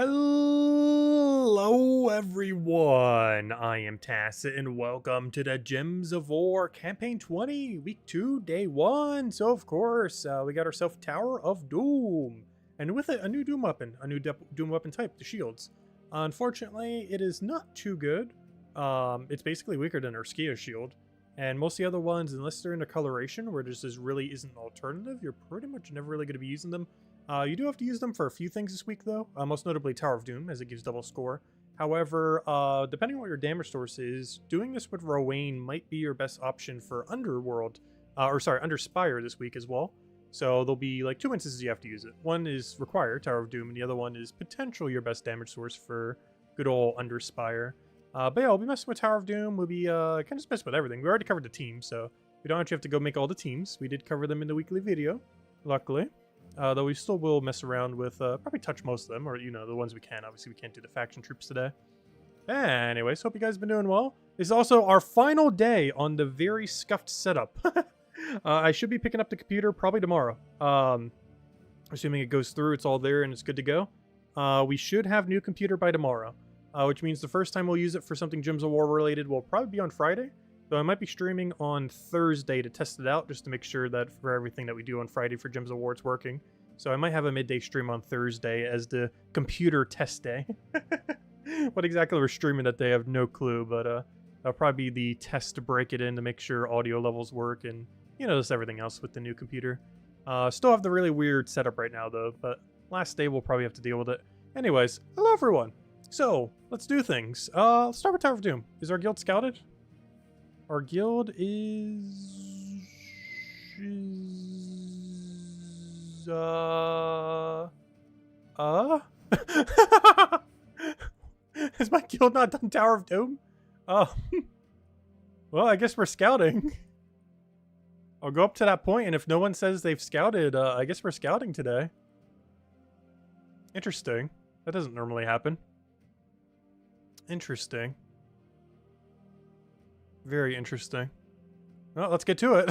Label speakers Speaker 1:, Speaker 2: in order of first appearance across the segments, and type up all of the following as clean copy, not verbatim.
Speaker 1: Hello everyone, I am Tacit and welcome to the Gems of War Campaign 20, Week 2, Day 1. So of course, we got ourselves Tower of Doom, and with it a new Doom weapon, Doom weapon type, the shields. Unfortunately, it is not too good. It's basically weaker than our Skia shield, and most of the other ones, unless they're in a coloration where this really isn't an alternative, you're pretty much never really going to be using them. You do have to use them for a few things this week, though, most notably Tower of Doom, as it gives double score. However, depending on what your damage source is, doing this with Rowan might be your best option for Underspire this week as well. So there'll be like two instances you have to use it. One is required, Tower of Doom, and the other one is potentially your best damage source for good old Underspire. But yeah, we'll be messing with Tower of Doom. We'll be kind of just messing with everything. We already covered the teams, so we don't actually have to go make all the teams. We did cover them in the weekly video, luckily. Though we still will mess around with, probably touch most of them, or, you know, the ones we can. Obviously, we can't do the faction troops today. Anyways, hope you guys have been doing well. This is also our final day on the very scuffed setup. I should be picking up the computer probably tomorrow. Assuming it goes through, it's all there, and it's good to go. We should have new computer by tomorrow, which means the first time we'll use it for something Gems of War related will probably be on Friday. So I might be streaming on Thursday to test it out, just to make sure that for everything that we do on Friday for Gems of War, it's working. So I might have a midday stream on Thursday as the computer test day. What exactly we're streaming that day, I have no clue, but that'll probably be the test to break it in to make sure audio levels work and, you know, just everything else with the new computer. Still have the really weird setup right now, though, but last day we'll probably have to deal with it. Anyways, hello everyone. So, let's do things. Let's start with Tower of Doom. Is our guild scouted? Our guild is Is my guild not done Tower of Doom? Oh. Well, I guess we're scouting. I'll go up to that point, and if no one says they've scouted, I guess we're scouting today. Interesting. That doesn't normally happen. Interesting. Very interesting. Well, let's get to it.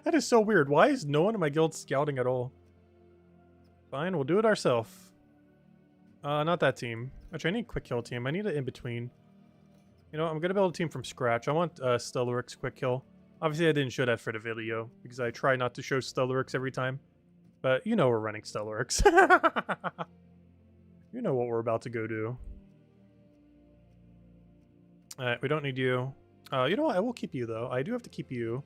Speaker 1: That is so weird. Why is no one in my guild scouting at all? Fine, we'll do it ourselves. Not that team. Actually, I need a quick kill team. I need an in-between. You know, I'm going to build a team from scratch. I want Stellarix quick kill. Obviously, I didn't show that for the video, because I try not to show Stellarix every time. But you know we're running Stellarix. You know what we're about to go do. Alright, we don't need you. You know what? I will keep you, though. I do have to keep you.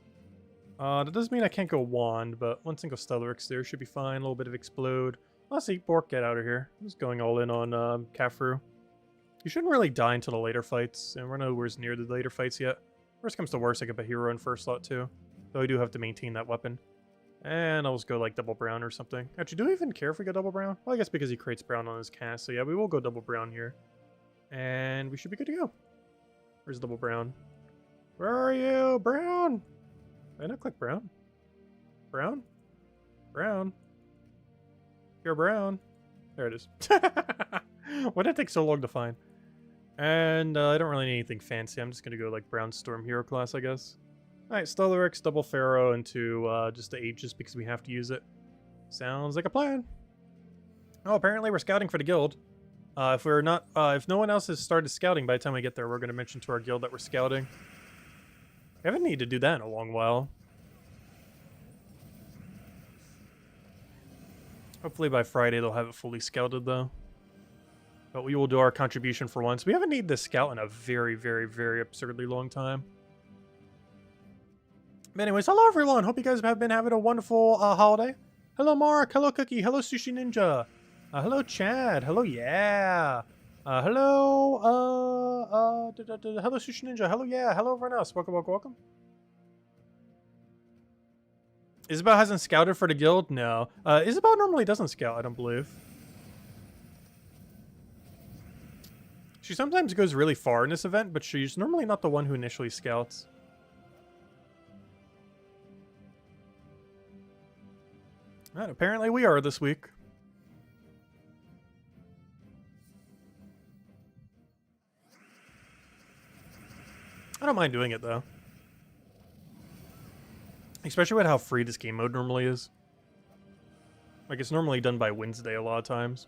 Speaker 1: That doesn't mean I can't go Wand, but one single Stellarix there should be fine. A little bit of Explode. Let's see. Bork, get out of here. I'm just going all in on Kafru. You shouldn't really die until the later fights, and we're nowhere near the later fights yet. Worst comes to worst, I could put Hero in first slot, too. Though I do have to maintain that weapon. And I'll just go, like, double brown or something. Actually, do we even care if we go double brown? Well, I guess because he creates brown on his cast. So, yeah, we will go double brown here. And we should be good to go. Where's double brown? Where are you? Brown! Did I not click brown? Brown? Brown? You're brown. There it is. Why did it take so long to find? And I don't really need anything fancy. I'm just going to go like brown storm hero class, I guess. Alright, Stellarix, double Pharaoh into just the Aegis because we have to use it. Sounds like a plan. Oh, apparently we're scouting for the guild. If we're not, if no one else has started scouting by the time we get there, we're going to mention to our guild that we're scouting. I haven't needed to do that in a long while. Hopefully by Friday they'll have it fully scouted, though. But we will do our contribution for once. We haven't needed to scout in a very, very, very absurdly long time. But anyways, hello everyone. Hope you guys have been having a wonderful holiday. Hello Mark. Hello Cookie. Hello Sushi Ninja. Hello Chad. Hello Yeah. Hello hello Sushi Ninja. Hello Yeah. Hello everyone else. Welcome, welcome, welcome. Isabel hasn't scouted for the guild? No. Isabel normally doesn't scout, I don't believe. She sometimes goes really far in this event, but she's normally not the one who initially scouts. And apparently we are this week. I don't mind doing it, though. Especially with how free this game mode normally is. Like, it's normally done by Wednesday a lot of times.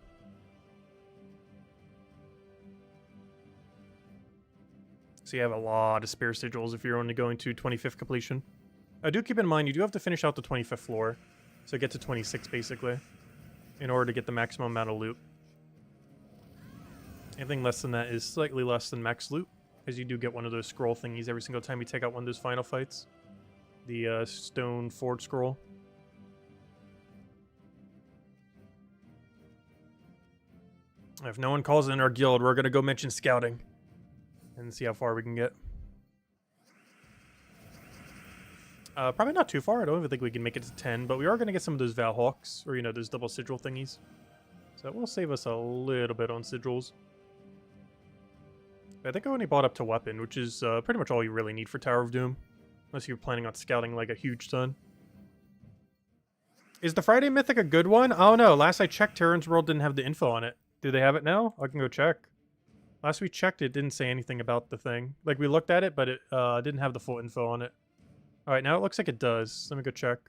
Speaker 1: So you have a lot of spare sigils if you're only going to 25th completion. Do keep in mind, you do have to finish out the 25th floor. So get to 26, basically, in order to get the maximum amount of loot. Anything less than that is slightly less than max loot, as you do get one of those scroll thingies every single time you take out one of those final fights. The stone forge scroll. If no one calls in our guild, we're going to go mention scouting and see how far we can get. Probably not too far. I don't even think we can make it to 10, but we are going to get some of those Valhawks, or, you know, those double sigil thingies. So that will save us a little bit on sigils. I think I only bought up to weapon, which is pretty much all you really need for Tower of Doom. Unless you're planning on scouting like a huge ton. Is the Friday Mythic a good one? I don't know. Last I checked, Terran's World didn't have the info on it. Do they have it now? I can go check. Last we checked, it didn't say anything about the thing. Like, we looked at it, but it didn't have the full info on it. Alright, now it looks like it does. Let me go check.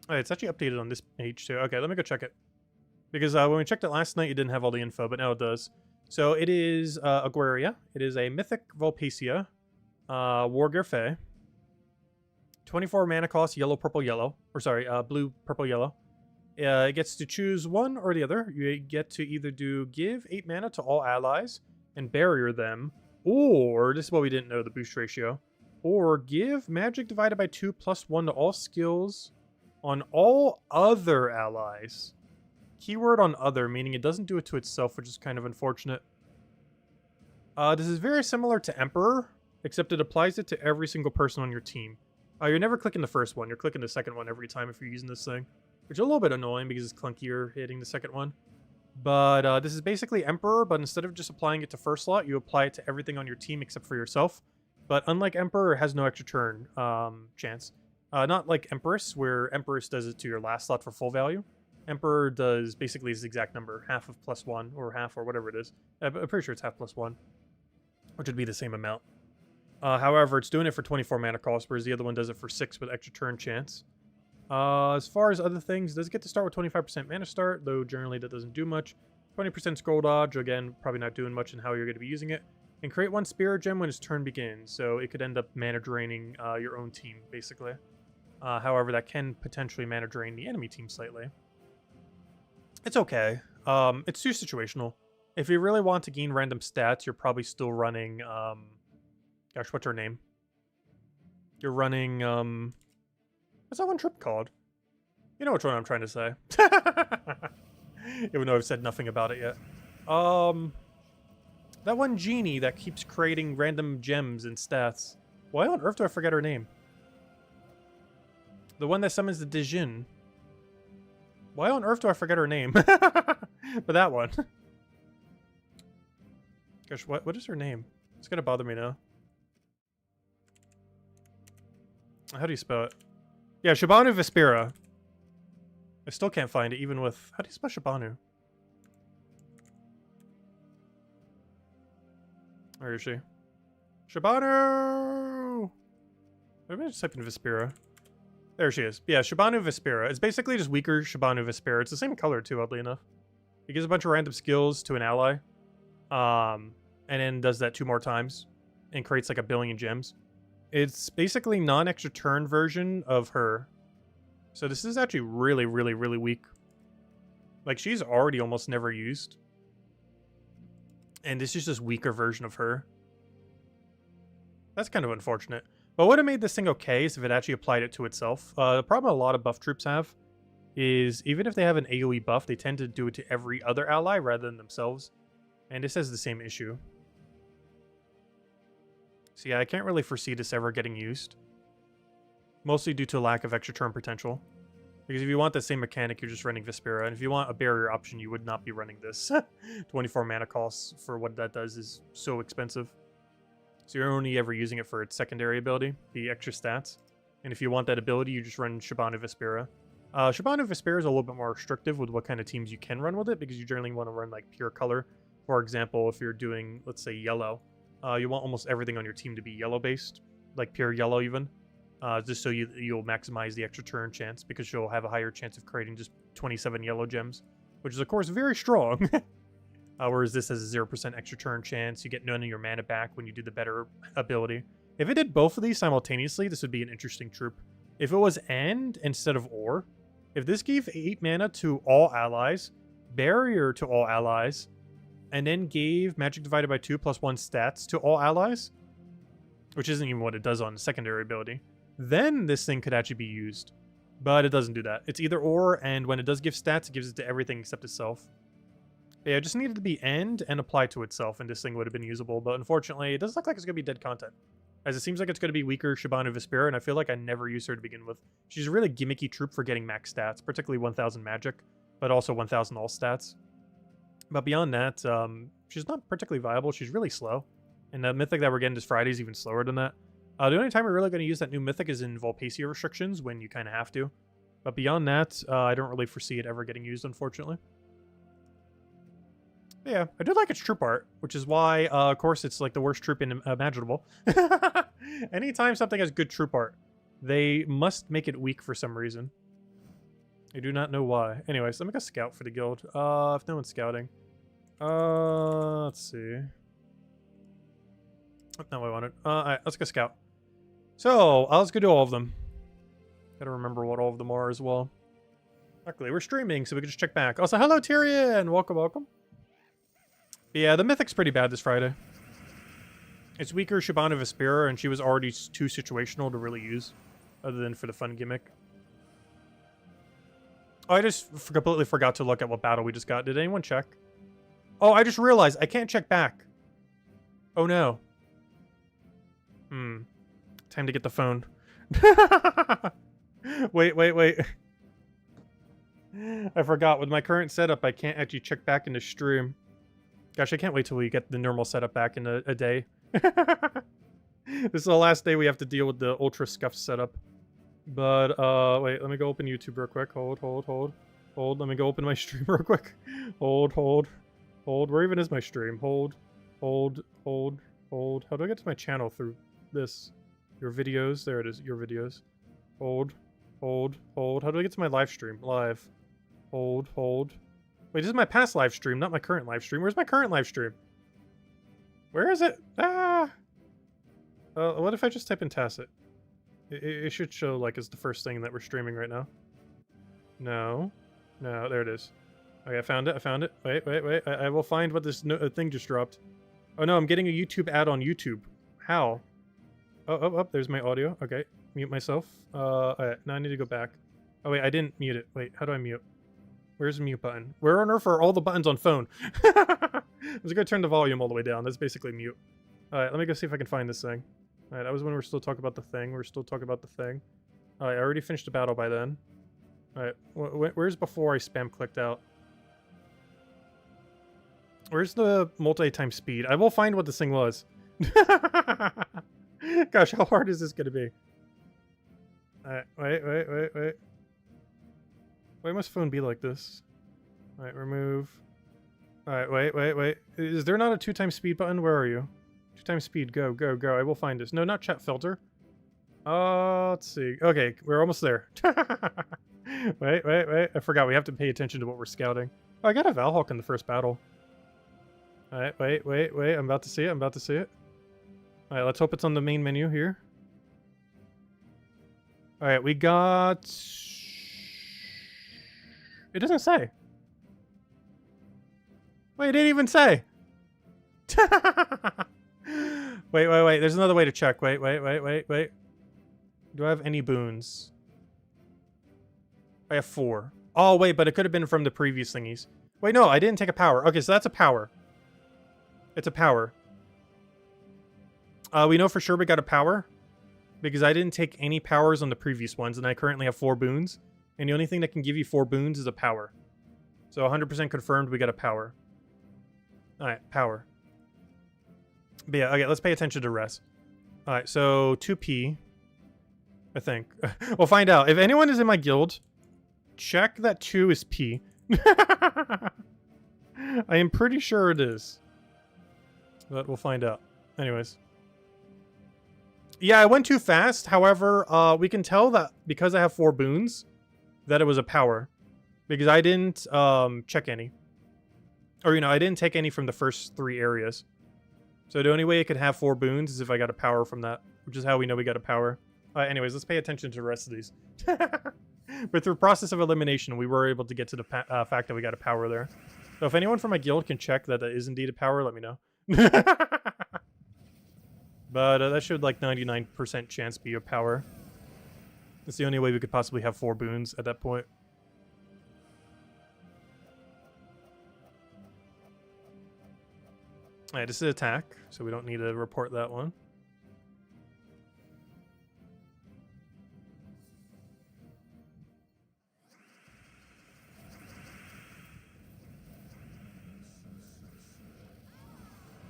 Speaker 1: Alright, it's actually updated on this page too. Okay, let me go check it. Because when we checked it last night, it didn't have all the info, but now it does. So it is Aguaria. It is a Mythic Volpacia. Wargear Fae. 24 mana cost, yellow, purple, yellow. Or sorry, blue, purple, yellow. It gets to choose one or the other. You get to either do give 8 mana to all allies and barrier them. Or, this is what we didn't know, the boost ratio. Or give magic divided by 2 plus 1 to all skills on all other allies. Keyword on other, meaning it doesn't do it to itself, which is kind of unfortunate. This is very similar to Emperor, except it applies it to every single person on your team. You're never clicking the first one, you're clicking the second one every time if you're using this thing. Which is a little bit annoying because it's clunkier hitting the second one. But this is basically Emperor, but instead of just applying it to first slot, you apply it to everything on your team except for yourself. But unlike Emperor, it has no extra turn chance. Not like Empress, where Empress does it to your last slot for full value. Emperor does basically his exact number, half of +1, or half, or whatever it is. I'm pretty sure it's half +1, which would be the same amount. However, it's doing it for 24 mana cost, whereas the other one does it for 6 with extra turn chance. As far as other things, it does get to start with 25% mana start, though generally that doesn't do much. 20% scroll dodge, again, probably not doing much in how you're going to be using it. And create 1 spirit gem when its turn begins, so it could end up mana draining your own team, basically. However, that can potentially mana drain the enemy team slightly. It's okay. It's too situational. If you really want to gain random stats, you're probably still running, gosh, what's her name? You're running, what's that one trip called? You know which one I'm trying to say. Even though I've said nothing about it yet. That one genie that keeps creating random gems and stats. Why on earth do I forget her name? The one that summons the Dijin. Why on earth do I forget her name? But that one. Gosh, what is her name? It's gonna bother me now. How do you spell it? Yeah, Shabanu Vespera. I still can't find it, even with... How do you spell Shabanu? Where is she? Shabanu! Maybe I just type in Vespera. There she is. Yeah, Shabanu Vespera. It's basically just weaker Shabanu Vespera. It's the same color, too, oddly enough. It gives a bunch of random skills to an ally. And then does that 2 more times. And creates like 1 billion gems. It's basically non-extra turn version of her. So this is actually really, really, really weak. Like, she's already almost never used. And this is just weaker version of her. That's kind of unfortunate. But what would have made this thing okay is if it actually applied it to itself. The problem a lot of buff troops have is even if they have an AoE buff, they tend to do it to every other ally rather than themselves. And this has the same issue. So yeah, I can't really foresee this ever getting used. Mostly due to lack of extra turn potential. Because if you want the same mechanic, you're just running Vespera. And if you want a barrier option, you would not be running this. 24 mana costs for what that does is so expensive. So you're only ever using it for its secondary ability, the extra stats. And if you want that ability, you just run Shabanu Vespera. Shabanu Vespera is a little bit more restrictive with what kind of teams you can run with it, because you generally want to run like pure color. For example, if you're doing, let's say, yellow, you want almost everything on your team to be yellow-based, like pure yellow even. Just so you'll maximize the extra turn chance, because you'll have a higher chance of creating just 27 yellow gems, which is, of course, very strong. Whereas this has a 0% extra turn chance. You get none of your mana back when you do the better ability. If it did both of these simultaneously, this would be an interesting troop. If it was and instead of or, if this gave 8 mana to all allies, barrier to all allies, and then gave magic divided by 2 plus 1 stats to all allies, which isn't even what it does on the secondary ability, then this thing could actually be used. But it doesn't do that. It's either or, and when it does give stats, it gives it to everything except itself. Yeah, it just needed to be end and apply to itself, and this thing would have been usable. But unfortunately, it doesn't look like it's going to be dead content. As it seems like it's going to be weaker Shabana Vespera, and I feel like I never used her to begin with. She's a really gimmicky troop for getting max stats, particularly 1000 magic, but also 1000 all stats. But beyond that, she's not particularly viable. She's really slow. And the Mythic that we're getting this Friday is even slower than that. The only time we're really going to use that new Mythic is in Volpacia restrictions, when you kind of have to. But beyond that, I don't really foresee it ever getting used, unfortunately. But yeah, I do like its troop art, which is why, of course, it's like the worst troop imaginable. Anytime something has good troop art, they must make it weak for some reason. I do not know why. Anyways, let me go scout for the guild. If no one's scouting. Let's see. That's not what I wanted. Alright, let's go scout. So, let's go do all of them. Gotta remember what all of them are as well. Luckily, we're streaming, so we can just check back. Also, hello, Tyrion! Welcome, welcome. Yeah, the Mythic's pretty bad this Friday. It's weaker Shabana Vespera, and she was already too situational to really use, other than for the fun gimmick. Oh, I just completely forgot to look at what battle we just got. Did anyone check? Oh, I just realized I can't check back. Oh, no. Time to get the phone. Wait. I forgot. With my current setup, I can't actually check back into stream. Gosh, I can't wait till we get the normal setup back in a day. This is the last day we have to deal with the ultra scuffed setup. But, wait, let me go open YouTube real quick. Hold. Let me go open my stream real quick. Hold. Where even is my stream? Hold. How do I get to my channel through this? Your videos. There it is. Your videos. Hold. How do I get to my live stream? Live. Hold. Wait, this is my past live stream, not my current live stream. Where's my current live stream? Where is it? What if I just type in Tacit? It should show, like, as the first thing that we're streaming right now. No, there it is. Okay, I found it. Wait. I will find what this thing just dropped. Oh, no, I'm getting a YouTube ad on YouTube. How? Oh, there's my audio. Okay, mute myself. Alright, now I need to go back. Oh, wait, I didn't mute it. Wait, how do I mute? Where's the mute button? Where on earth are all the buttons on phone? I was gonna turn the volume all the way down. That's basically mute. Alright, let me go see if I can find this thing. Alright, that was when we were still talking about the thing. Alright, I already finished the battle by then. Alright, where's before I spam clicked out? Where's the multi-time speed? I will find what this thing was. Gosh, how hard is this gonna be? Alright, wait. Why must phone be like this? Alright, remove. Alright, wait. Is there not a 2x speed button? Where are you? 2x speed, go. I will find this. No, not chat filter. Let's see. Okay, we're almost there. Wait. I forgot we have to pay attention to what we're scouting. Oh, I got a Valhawk in the first battle. Alright, wait. I'm about to see it. Alright, let's hope it's on the main menu here. Alright, we got... It doesn't say. Wait, it didn't even say. Wait. There's another way to check. Wait. Do I have any boons? I have 4. Oh, wait, but it could have been from the previous thingies. Wait, no, I didn't take a power. Okay, so that's a power. It's a power. We know for sure we got a power. Because I didn't take any powers on the previous ones, and I currently have 4 boons. And the only thing that can give you 4 boons is a power. So 100% confirmed we got a power. Alright, power. But yeah, okay, let's pay attention to res. Alright, so 2p. I think. We'll find out. If anyone is in my guild, check that 2 is p. I am pretty sure it is. But we'll find out. Anyways. Yeah, I went too fast. However, we can tell that because I have 4 boons, that it was a power. Because I didn't check any. Or, I didn't take any from the first 3 areas. So the only way it could have 4 boons is if I got a power from that, which is how we know we got a power. Anyways, let's pay attention to the rest of these. But through process of elimination, we were able to get to the fact that we got a power there. So if anyone from my guild can check that that is indeed a power, let me know. But that should like 99% chance be a power. That's the only way we could possibly have 4 boons at that point. Alright, this is attack, so we don't need to report that one.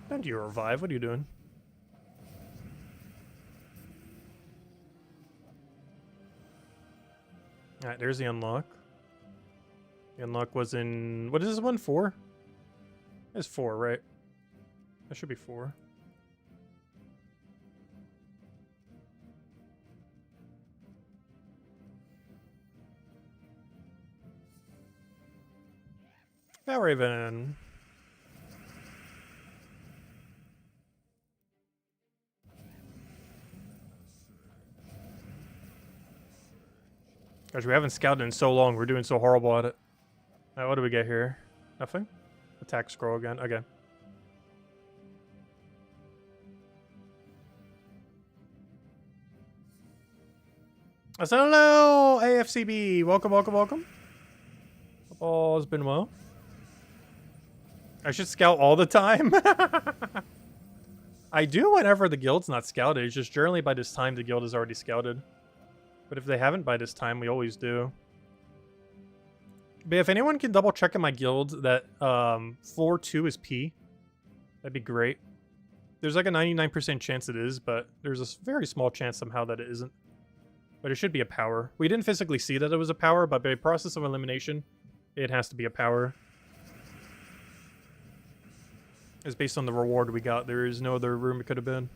Speaker 1: Don't you revive? What are you doing? Alright, there's the unlock. The unlock was in... What is this one? 4? It's 4, right? That should be 4. Raven. Gosh, we haven't scouted in so long. We're doing so horrible at it. What do we get here? Nothing? Attack scroll again. Okay. So hello, AFCB. Welcome, welcome, welcome. Hope all has been well. I should scout all the time. I do whenever the guild's not scouted. It's just generally by this time the guild is already scouted. But if they haven't by this time, we always do. But if anyone can double check in my guild that floor 2 is P, that'd be great. There's like a 99% chance it is, but there's a very small chance somehow that it isn't. But it should be a power. We didn't physically see that it was a power, but by process of elimination, it has to be a power. It's based on the reward we got. There is no other room it could have been.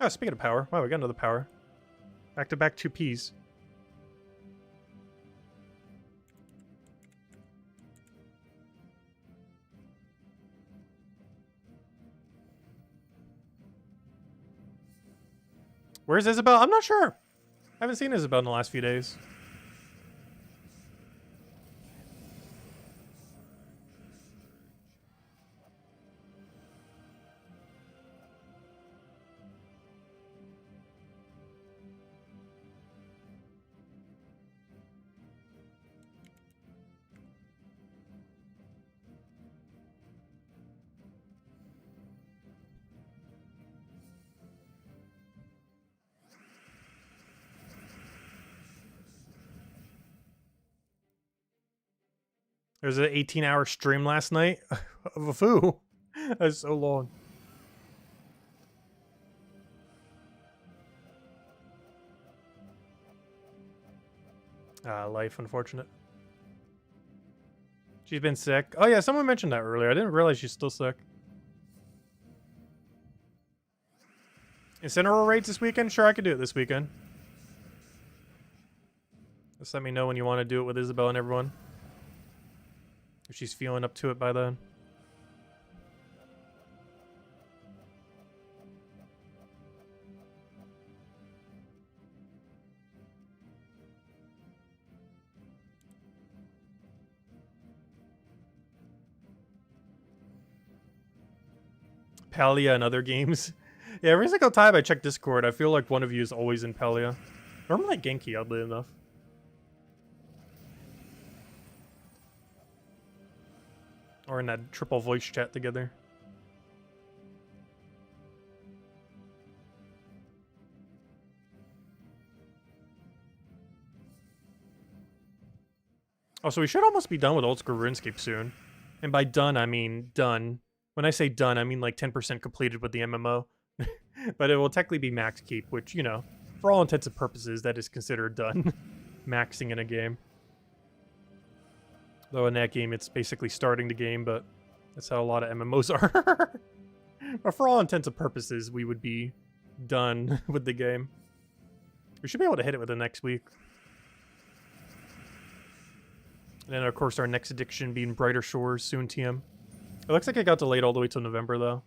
Speaker 1: Oh, speaking of power. Wow, we got another power. Back-to-back 2 Ps. Where's Isabel? I'm not sure. I haven't seen Isabel in the last few days. There was an 18-hour stream last night of a foo. That's so long. Life, unfortunate. She's been sick. Oh yeah, someone mentioned that earlier. I didn't realize she's still sick. Incineroar raids this weekend? Sure, I could do it this weekend. Just let me know when you want to do it with Isabel and everyone. If she's feeling up to it by then. Palia and other games. Yeah, every single time I check Discord, I feel like one of you is always in Palia. Normally Genki, oddly enough. Or in that triple voice chat together. Oh, so we should almost be done with Old School RuneScape soon. And by done, I mean done. When I say done, I mean like 10% completed with the MMO. But it will technically be max keep, which, you know, for all intents and purposes, that is considered done. Maxing in a game. Though in that game, it's basically starting the game, but that's how a lot of MMOs are. But for all intents and purposes, we would be done with the game. We should be able to hit it within next week. And then, of course, our next addiction being Brighter Shores, soon TM. It looks like it got delayed all the way till November, though.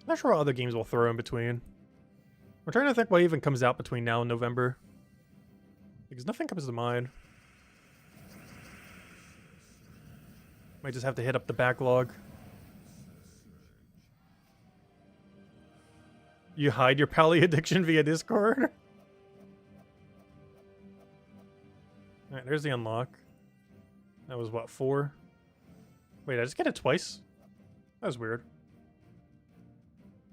Speaker 1: I'm not sure what other games will throw in between. We're trying to think what even comes out between now and November. Because nothing comes to mind. Might just have to hit up the backlog. You hide your pally addiction via Discord? Alright, there's the unlock. That was what, 4? Wait, I just get it twice? That was weird.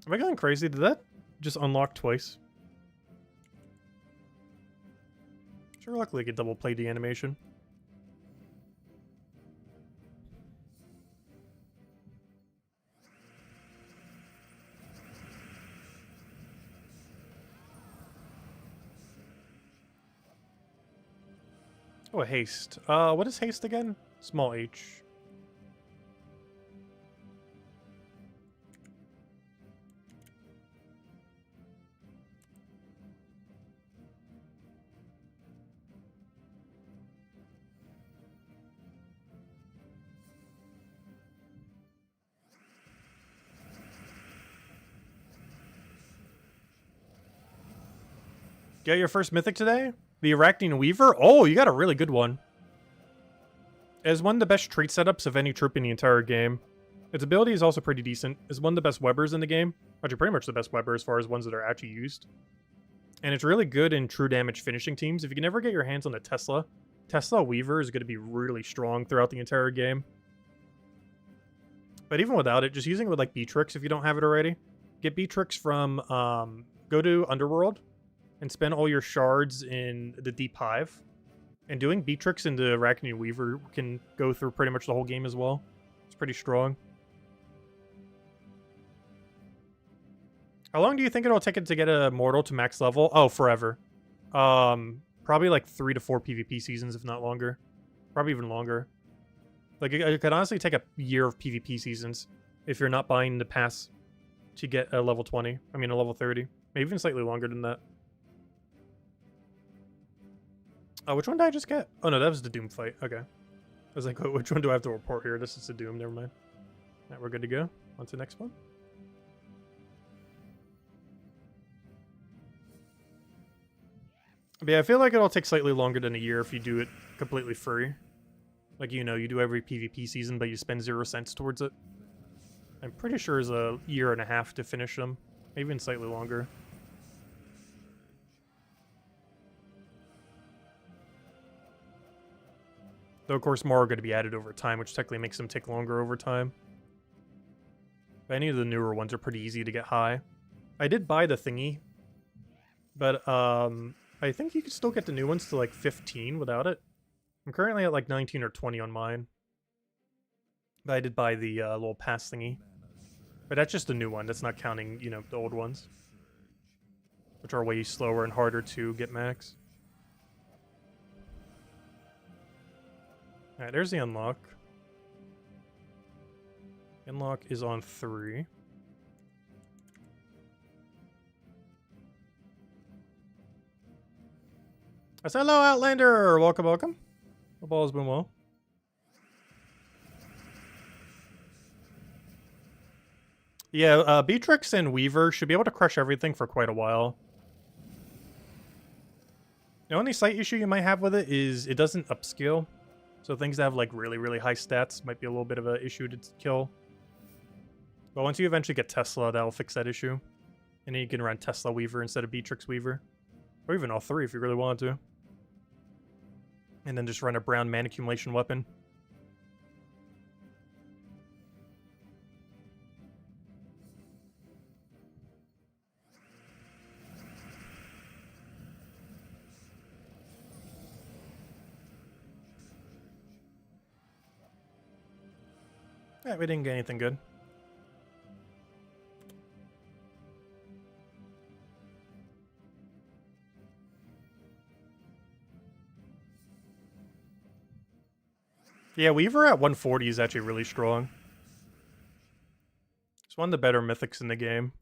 Speaker 1: Am I going crazy? Did that just unlock twice? Sure, luckily I could double play the animation. Oh, a haste. What is haste again? Small h. Get your first mythic today? The Arachnean Weaver? Oh, you got a really good one. It's one of the best trait setups of any troop in the entire game. Its ability is also pretty decent. It's one of the best webbers in the game. Actually, pretty much the best webber as far as ones that are actually used. And it's really good in true damage finishing teams. If you can ever get your hands on a Tesla Weaver is going to be really strong throughout the entire game. But even without it, just using it with like Beatrix if you don't have it already. Get Beatrix from, go to Underworld and spend all your shards in the Deep Hive. And doing Beatrix into Arachnean Weaver can go through pretty much the whole game as well. It's pretty strong. How long do you think it'll take it to get a mortal to max level? Oh, forever. Probably like 3 to 4 PvP seasons, if not longer. Probably even longer. Like, it could honestly take a year of PvP seasons if you're not buying the pass to get a level 20. I mean, a level 30. Maybe even slightly longer than that. Oh, which one did I just get? Oh, no, that was the Doom fight. Okay. I was like, which one do I have to report here? This is the Doom. Never mind. All right, we're good to go. On to the next one. But yeah, I feel like it'll take slightly longer than a year if you do it completely free. Like, you know, you do every PvP season, but you spend 0 cents towards it. I'm pretty sure it's a year and a half to finish them. Maybe even slightly longer. Though, of course, more are going to be added over time, which technically makes them take longer over time. But any of the newer ones are pretty easy to get high. I did buy the thingy. But, I think you can still get the new ones to, like, 15 without it. I'm currently at, like, 19 or 20 on mine. But I did buy the little pass thingy. But that's just the new one. That's not counting, you know, the old ones. Which are way slower and harder to get max. Alright, there's the unlock. Unlock is on 3. I said hello, Outlander! Welcome, welcome. Hope all has been well. Yeah, Beatrix and Weaver should be able to crush everything for quite a while. The only slight issue you might have with it is it doesn't upscale. So things that have like really, really high stats might be a little bit of an issue to kill. But once you eventually get Tesla, that'll fix that issue. And then you can run Tesla Weaver instead of Beatrix Weaver. Or even all 3 if you really want to. And then just run a brown mana accumulation weapon. Yeah, we didn't get anything good. Yeah, Weaver at 140 is actually really strong. It's one of the better mythics in the game.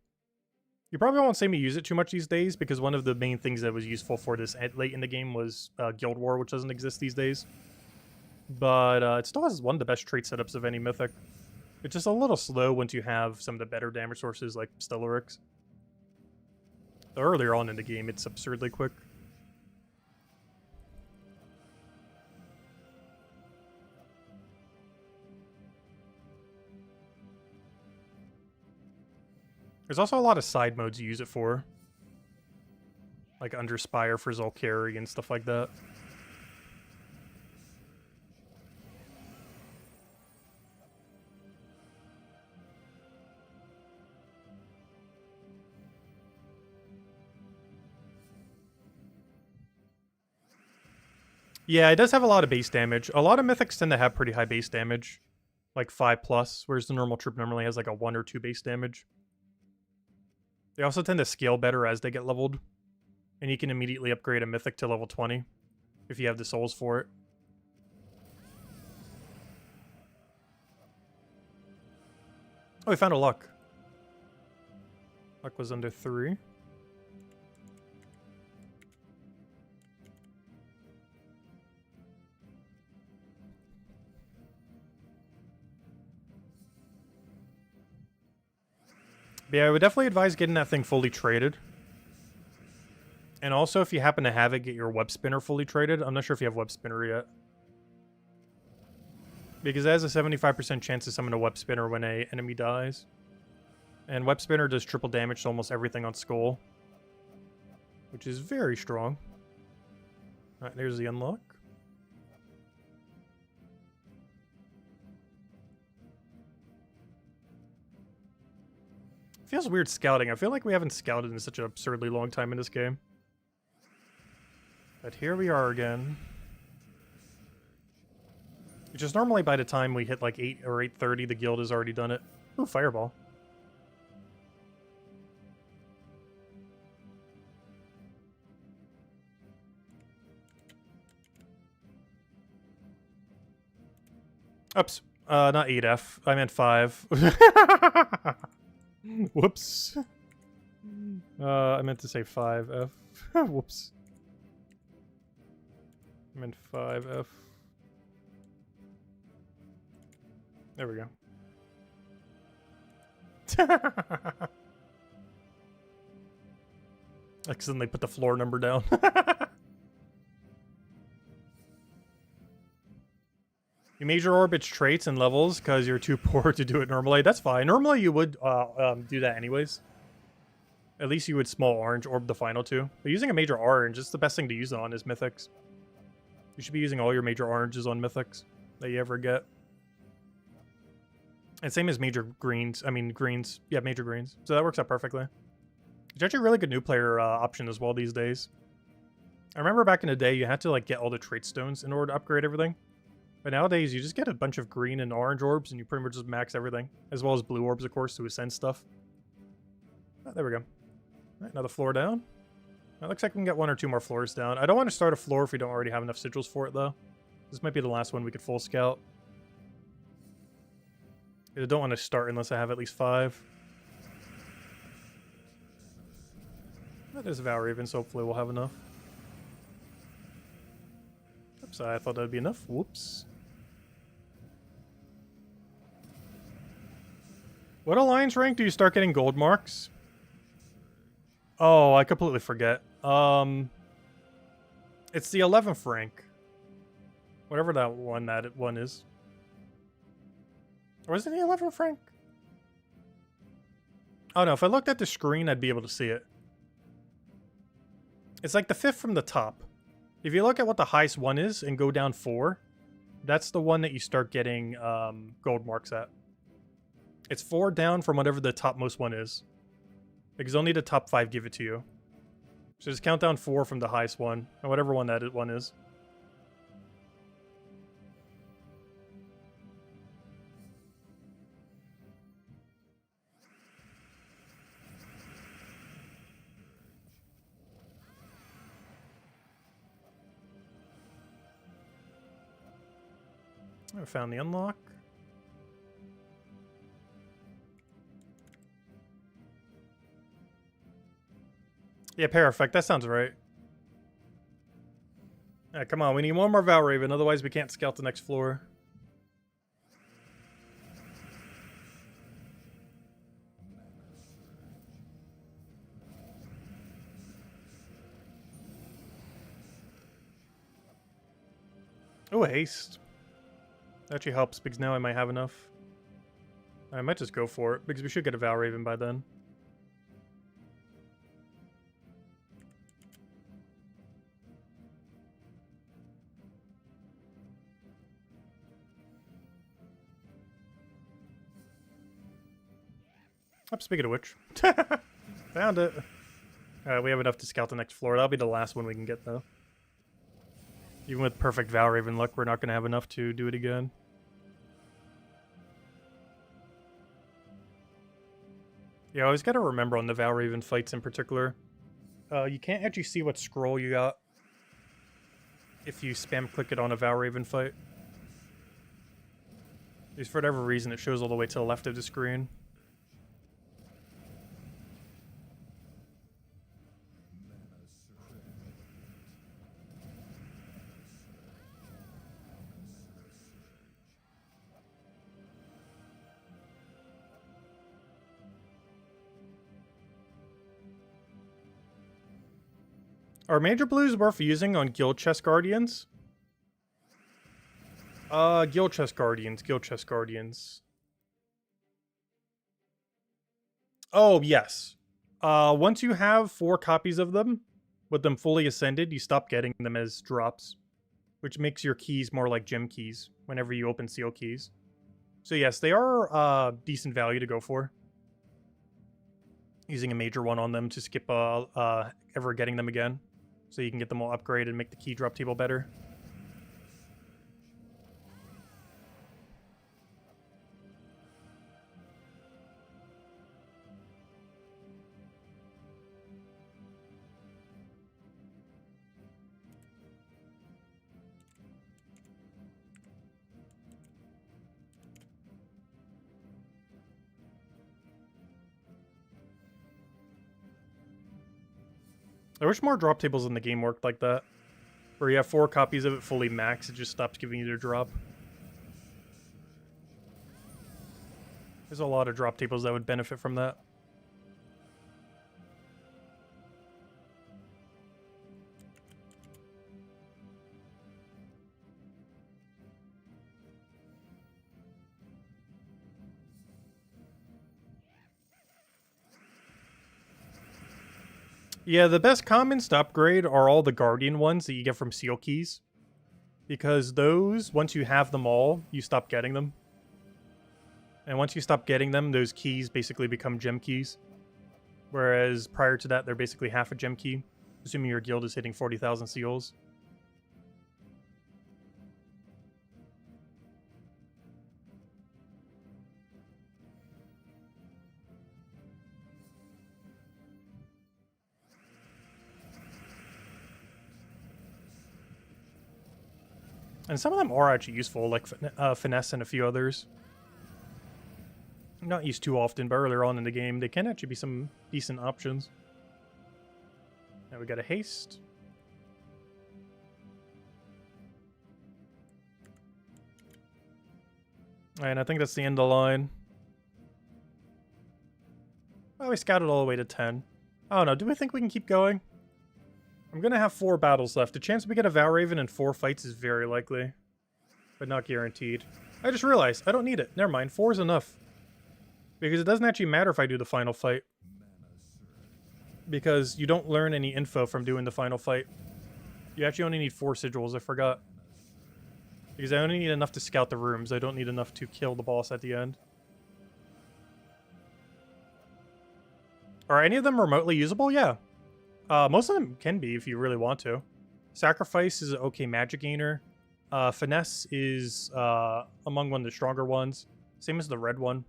Speaker 1: You probably won't see me use it too much these days because one of the main things that was useful for this late in the game was Guild War, which doesn't exist these days. But it still has one of the best trait setups of any Mythic. It's just a little slow once you have some of the better damage sources like Stellarix. Earlier on in the game, it's absurdly quick. There's also a lot of side modes you use it for. Like Underspire for Zolkari and stuff like that. Yeah, it does have a lot of base damage. A lot of Mythics tend to have pretty high base damage. Like 5+, whereas the normal troop normally has like a 1 or 2 base damage. They also tend to scale better as they get leveled. And you can immediately upgrade a Mythic to level 20 if you have the souls for it. Oh, we found a luck. Luck was under 3. But yeah, I would definitely advise getting that thing fully traded. And also, if you happen to have it, get your web spinner fully traded. I'm not sure if you have web spinner yet. Because it has a 75% chance of summoning a web spinner when an enemy dies. And web spinner does triple damage to almost everything on Skull. Which is very strong. Alright, there's the unlock. Feels weird scouting. I feel like we haven't scouted in such an absurdly long time in this game. But here we are again. Which is normally by the time we hit like 8 or 8:30, the guild has already done it. Ooh, fireball. Oops. Not 8F. I meant 5. Whoops. I meant to say 5F. Whoops. I meant 5F. There we go. Accidentally put the floor number down. You major orbits traits and levels because you're too poor to do it normally. That's fine. Normally you would do that anyways. At least you would small orange orb the final two. But using a major orange, it's the best thing to use it on is Mythics. You should be using all your major oranges on Mythics that you ever get. And same as major greens. I mean, greens. Yeah, major greens. So that works out perfectly. It's actually a really good new player option as well these days. I remember back in the day, you had to like get all the trait stones in order to upgrade everything. But nowadays, you just get a bunch of green and orange orbs, and you pretty much just max everything. As well as blue orbs, of course, to ascend stuff. Oh, there we go. All right, another floor down. It looks like we can get 1 or 2 more floors down. I don't want to start a floor if we don't already have enough sigils for it, though. This might be the last one we could full scout. I don't want to start unless I have at least 5. Oh, there's Vow Raven, so hopefully we'll have enough. Oops, I thought that would be enough. Whoops. What alliance rank do you start getting gold marks? Oh, I completely forget. It's the 11th rank. Whatever that one is. Or is it the 11th rank? Oh no, if I looked at the screen, I'd be able to see it. It's like the 5th from the top. If you look at what the highest one is and go down 4, that's the one that you start getting gold marks at. It's 4 down from whatever the topmost one is. Because only the top 5 give it to you. So just count down 4 from the highest one, and whatever one that one is. I found the unlock. Yeah, perfect. That sounds right. Come on, we need one more Valraven, otherwise we can't scout the next floor. Oh, haste. That actually helps, because now I might have enough. I might just go for it, because we should get a Valraven by then. Oh, speaking of which. Found it. Alright, we have enough to scout the next floor. That'll be the last one we can get, though. Even with perfect Valraven luck, we're not going to have enough to do it again. Yeah, I always got to remember on the Valraven fights in particular. You can't actually see what scroll you got if you spam click it on a Valraven fight. At least for whatever reason, it shows all the way to the left of the screen. Are major blues worth using on guild chest guardians? Guild chest guardians. Oh, yes. Once you have 4 copies of them, with them fully ascended, you stop getting them as drops, which makes your keys more like gem keys whenever you open seal keys. So yes, they are decent value to go for. Using a major one on them to skip ever getting them again. So you can get them all upgraded and make the key drop table better. I wish more drop tables in the game worked like that. Where you have 4 copies of it fully max, it just stops giving you the drop. There's a lot of drop tables that would benefit from that. Yeah, the best commons to upgrade are all the Guardian ones that you get from seal keys. Because those, once you have them all, you stop getting them. And once you stop getting them, those keys basically become gem keys. Whereas prior to that, they're basically half a gem key. Assuming your guild is hitting 40,000 seals. And some of them are actually useful, like Finesse and a few others. Not used too often, but earlier on in the game, they can actually be some decent options. Now we got a haste. And I think that's the end of the line. Well, we scouted all the way to 10. I don't know, do we think we can keep going? I'm gonna have 4 battles left. The chance we get a Valraven in 4 fights is very likely. But not guaranteed. I just realized, I don't need it. Never mind, 4 is enough. Because it doesn't actually matter if I do the final fight. Because you don't learn any info from doing the final fight. You actually only need 4 sigils, I forgot. Because I only need enough to scout the rooms. I don't need enough to kill the boss at the end. Are any of them remotely usable? Yeah. Most of them can be if you really want to. Sacrifice is an okay magic gainer. Finesse is among one of the stronger ones. Same as the red one.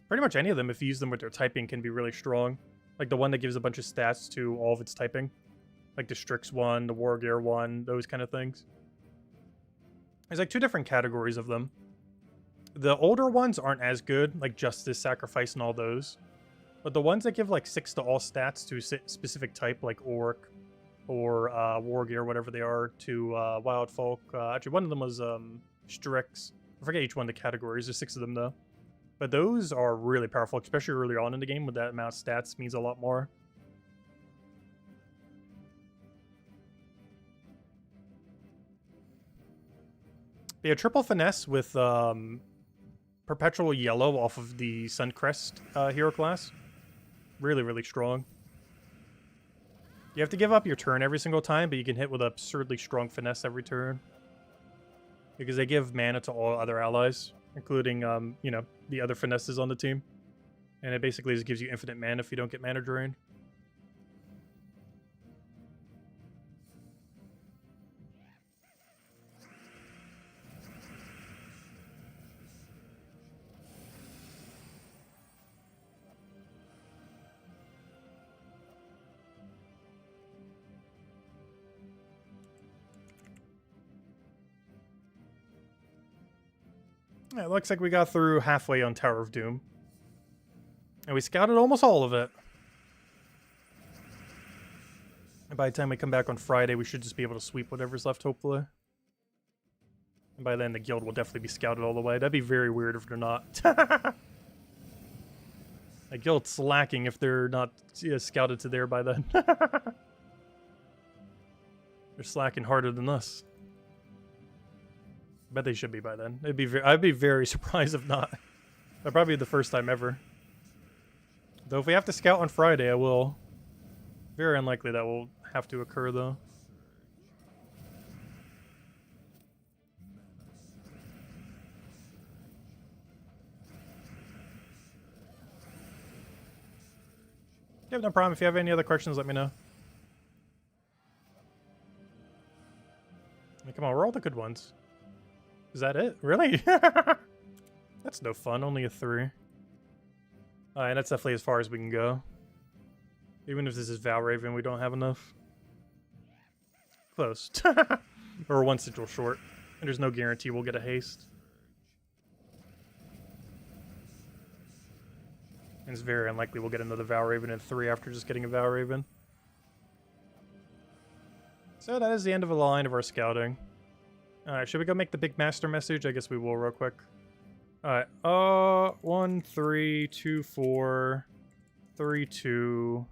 Speaker 1: Pretty much any of them, if you use them with their typing, can be really strong. Like the one that gives a bunch of stats to all of its typing. Like the Strix one, the War Gear one, those kind of things. There's like 2 different categories of them. The older ones aren't as good, like Justice, Sacrifice, and all those. But the ones that give like 6 to all stats to specific type, like Orc or Wargear, whatever they are, to Wild Folk. Actually, one of them was Strix. I forget each one of the categories. There's 6 of them, though. But those are really powerful, especially early on in the game with that amount of stats means a lot more. They have triple finesse with perpetual yellow off of the Suncrest hero class. Really, really strong. You have to give up your turn every single time, but you can hit with absurdly strong finesse every turn. Because they give mana to all other allies, including, you know, the other finesses on the team. And it basically just gives you infinite mana if you don't get mana drained. Yeah, it looks like we got through halfway on Tower of Doom. And we scouted almost all of it. And by the time we come back on Friday, we should just be able to sweep whatever's left, hopefully. And by then, the guild will definitely be scouted all the way. That'd be very weird if they're not. The guild's slacking if they're not scouted to there by then. They're slacking harder than us. I bet they should be by then. I'd be very surprised if not. That'd probably be the first time ever. Though if we have to scout on Friday, I will. Very unlikely that will have to occur, though. You have no problem. If you have any other questions, let me know. I mean, come on, we're all the good ones. Is that it? Really? That's no fun. Only a 3. Alright, that's definitely as far as we can go. Even if this is Valraven, we don't have enough. Close. Or 1 sigil short. And there's no guarantee we'll get a haste. And it's very unlikely we'll get another Valraven in 3 after just getting a Valraven. So that is the end of the line of our scouting. Alright, should we go make the big master message? I guess we will real quick. Alright, 1, 3, 2, 4, 3, 2,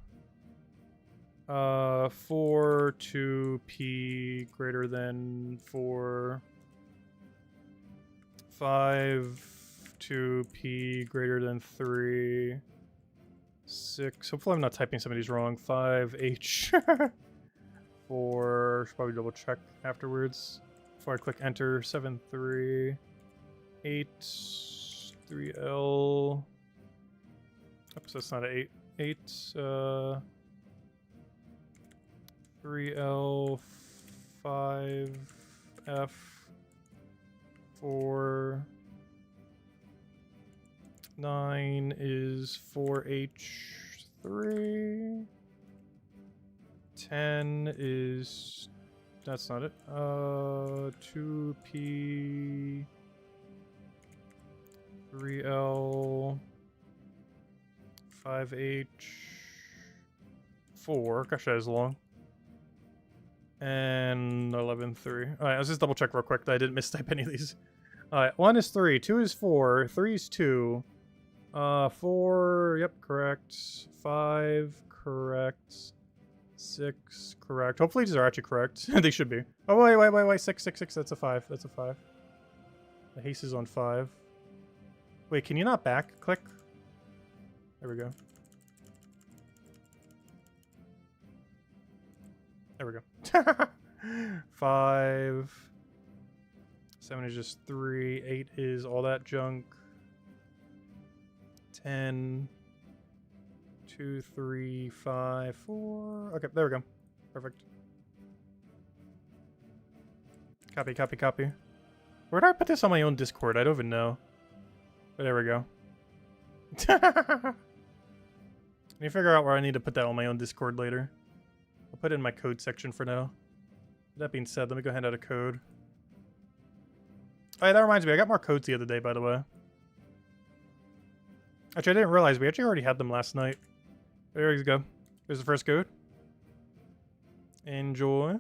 Speaker 1: 4, 2, P greater than 4, 5, 2, P greater than 3, 6, hopefully I'm not typing some of these wrong, 5, H, 4, should probably double check afterwards. Before I click enter, 7, 3, 8, 3L. Oops, that's not an 8. 3L, 5F, 4. 9 is 4H3. 10 is... That's not it. 2P, 3L, 5H, 4. Gosh, that is long. And 11.3. Alright, let's just double check real quick that I didn't mistype any of these. Alright, 1 is 3, 2 is 4, 3 is 2. 4, yep, correct. 5, correct. 6, correct. Hopefully these are actually correct. They should be. Oh, wait. 6, 6, 6. That's a 5. That's a 5. The haste is on 5. Wait, can you not back click? There we go. There we go. 5. 7 is just 3. 8 is all that junk. 10. 2, 3, 5, 4. Okay, there we go. Perfect. Copy, copy, copy. Where did I put this on my own Discord? I don't even know. But there we go. I need to figure out where I need to put that on my own Discord later. I'll put it in my code section for now. That being said, let me go hand out a code. Oh yeah, that reminds me, I got more codes the other day, by the way. Actually, I didn't realize we actually already had them last night. There you go. There's the first code. Enjoy.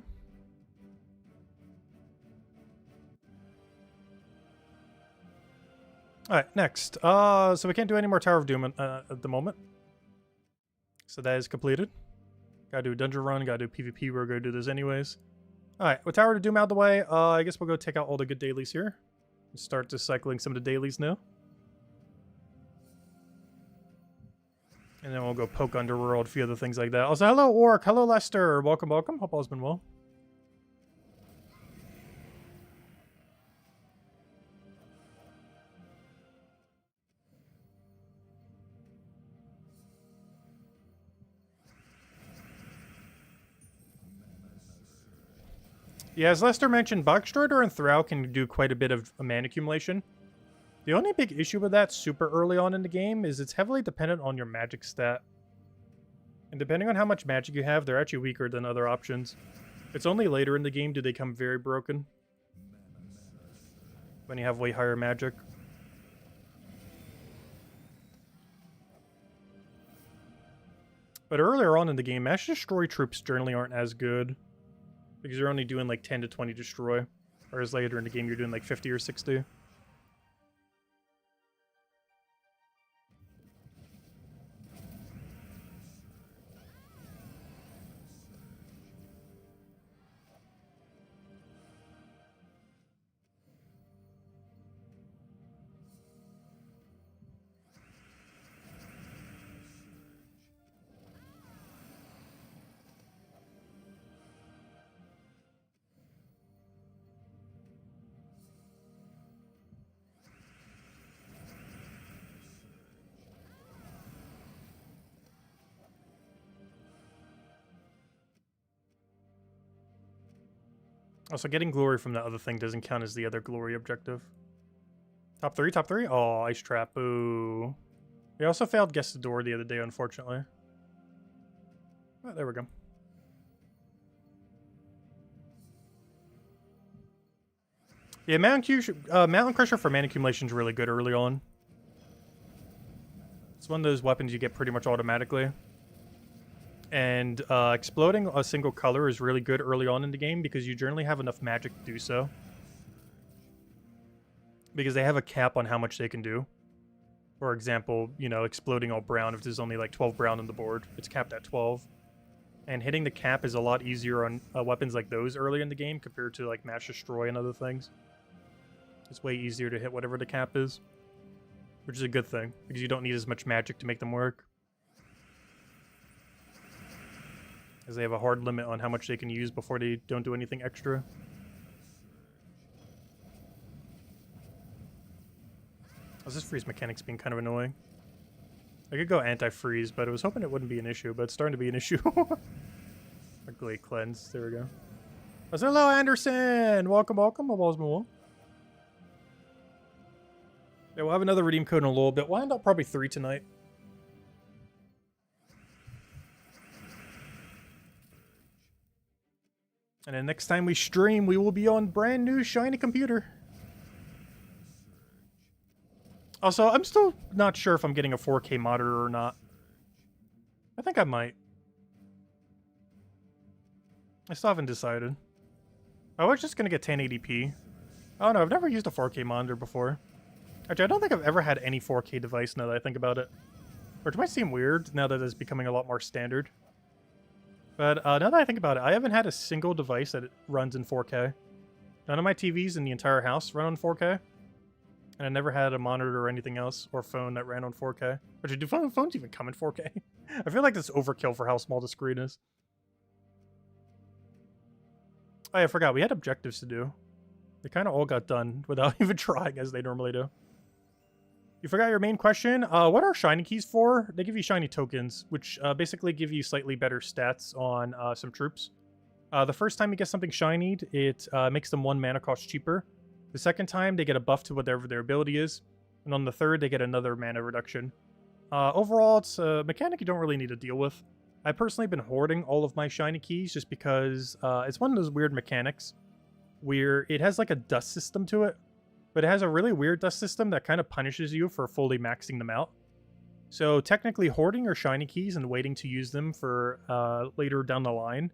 Speaker 1: Alright, next. So we can't do any more Tower of Doom at the moment. So that is completed. Gotta do a dungeon run, gotta do PvP, we're gonna do this anyways. Alright, with Tower of Doom out of the way, I guess we'll go take out all the good dailies here. And start just cycling some of the dailies now. And then we'll go poke Underworld, a few other things like that. Also, hello Orc, hello Lester, welcome, welcome. Hope all's been well. Yeah, as Lester mentioned, Bogstrider and Thrall can do quite a bit of mana accumulation. The only big issue with that super early on in the game is it's heavily dependent on your magic stat. And depending on how much magic you have, they're actually weaker than other options. It's only later in the game do they become very broken. When you have way higher magic. But earlier on in the game, Mass Destroy troops generally aren't as good. Because you're only doing like 10 to 20 destroy. Whereas later in the game, you're doing like 50 or 60. Also, getting glory from that other thing doesn't count as the other glory objective. Top 3, top 3? Oh, Ice Trap, boo. We also failed Guess the Door the other day, unfortunately. Oh, there we go. Yeah, Mountain Crusher for mana accumulation is really good early on. It's one of those weapons you get pretty much automatically. And exploding a single color is really good early on in the game because you generally have enough magic to do so. Because they have a cap on how much they can do. For example, you know, exploding all brown, if there's only like 12 brown on the board, it's capped at 12. And hitting the cap is a lot easier on weapons like those early in the game compared to like Mass Destroy and other things. It's way easier to hit whatever the cap is. Which is a good thing, because you don't need as much magic to make them work. As they have a hard limit on how much they can use before they don't do anything extra. How's this freeze mechanics being kind of annoying? I could go anti-freeze, but I was hoping it wouldn't be an issue, but it's starting to be an issue. Ugly cleanse. There we go. Oh, so hello, Anderson! Welcome, welcome. Hope all's been well. Yeah, we'll have another redeem code in a little bit. We'll end up probably 3 tonight. And then next time we stream, we will be on brand new shiny computer. Also, I'm still not sure if I'm getting a 4K monitor or not. I think I might. I still haven't decided. I was just going to get 1080p. I don't know, I've never used a 4K monitor before. Actually, I don't think I've ever had any 4K device now that I think about it. Which might seem weird now that it's becoming a lot more standard. But now that I think about it, I haven't had a single device that runs in 4K. None of my TVs in the entire house run on 4K. And I never had a monitor or anything else, or phone that ran on 4K. Actually, do phones even come in 4K? I feel like that's overkill for how small the screen is. Oh yeah, I forgot, we had objectives to do. They kind of all got done without even trying, as they normally do. You forgot your main question? What are shiny keys for? They give you shiny tokens, which basically give you slightly better stats on some troops. The first time you get something shinied, it makes them 1 mana cost cheaper. The second time, they get a buff to whatever their ability is. And on the third, they get another mana reduction. Overall, it's a mechanic you don't really need to deal with. I've personally been hoarding all of my shiny keys just because it's one of those weird mechanics where it has like a dust system to it. But it has a really weird dust system that kind of punishes you for fully maxing them out. So technically hoarding your shiny keys and waiting to use them for later down the line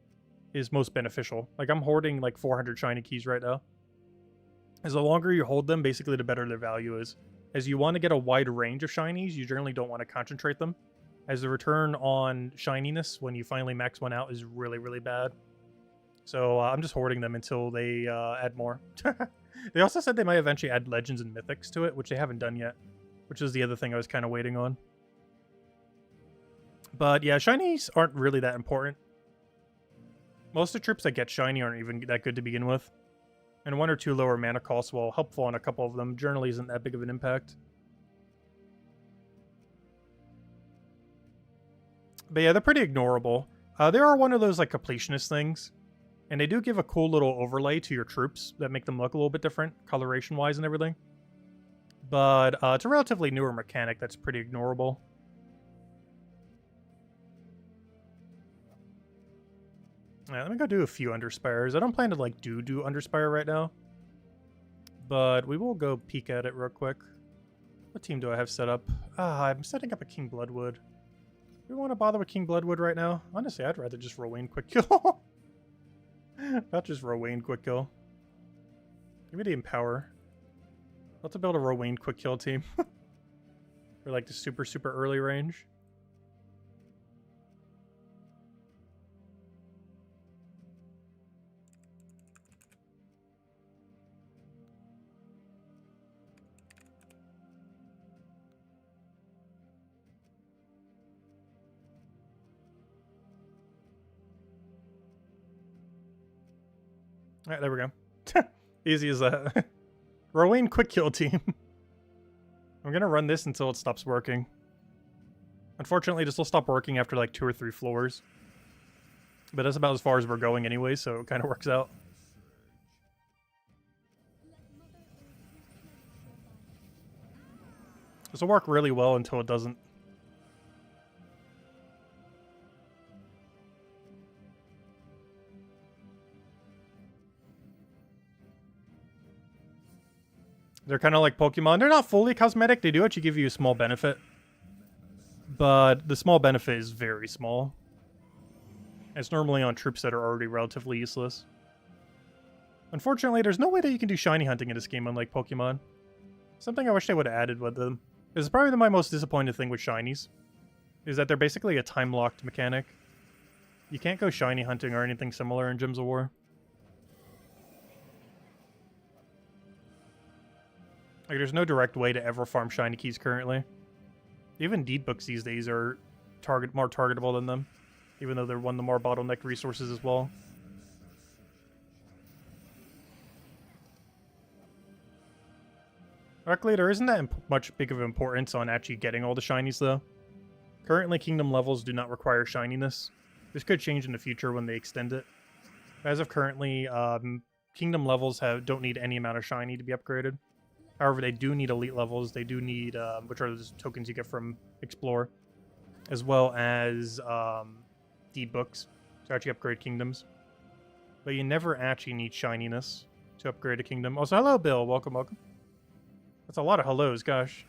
Speaker 1: is most beneficial. Like I'm hoarding like 400 shiny keys right now. As the longer you hold them, basically the better their value is. As you want to get a wide range of shinies, you generally don't want to concentrate them, as the return on shininess when you finally max one out is really, really bad. So I'm just hoarding them until they add more. They also said they might eventually add legends and mythics to it, which they haven't done yet, which is the other thing I was kind of waiting on. But yeah, shinies aren't really that important. Most of the troops that get shiny aren't even that good to begin with. And 1 or 2 lower mana costs, while helpful on a couple of them, generally isn't that big of an impact. But yeah, they're pretty ignorable. They are one of those like completionist things. And they do give a cool little overlay to your troops that make them look a little bit different, coloration-wise and everything. But it's a relatively newer mechanic that's pretty ignorable. Alright, let me go do a few Underspires. I don't plan to like do Underspire right now. But we will go peek at it real quick. What team do I have set up? I'm setting up a King Bloodwood. Do we want to bother with King Bloodwood right now? Honestly, I'd rather just Rowain quick kill. Not just Rowain quick kill. Give me the Empower. I'll have to build a Rowain quick kill team. For like the super, super early range. Alright, there we go. Easy as that. Rowain quick kill team. I'm gonna run this until it stops working. Unfortunately, this will stop working after like 2 or 3 floors. But that's about as far as we're going anyway, so it kind of works out. This will work really well until it doesn't. They're kind of like Pokemon. They're not fully cosmetic. They do actually give you a small benefit. But the small benefit is very small. It's normally on troops that are already relatively useless. Unfortunately, there's no way that you can do shiny hunting in this game, unlike Pokemon. Something I wish they would have added with them. This is probably my most disappointing thing with shinies. Is that they're basically a time-locked mechanic. You can't go shiny hunting or anything similar in Gems of War. Like, there's no direct way to ever farm shiny keys currently. Even deed books these days are more targetable than them, even though they're one of the more bottleneck resources as well. Luckily, there isn't that much big of importance on actually getting all the shinies, though. Currently, kingdom levels do not require shininess. This could change in the future when they extend it. As of currently, kingdom levels don't need any amount of shiny to be upgraded. However, they do need elite levels. They do need, which are those tokens you get from Explore, as well as deed books to actually upgrade kingdoms. But you never actually need shininess to upgrade a kingdom. Also, hello, Bill. Welcome, welcome. That's a lot of hellos, gosh.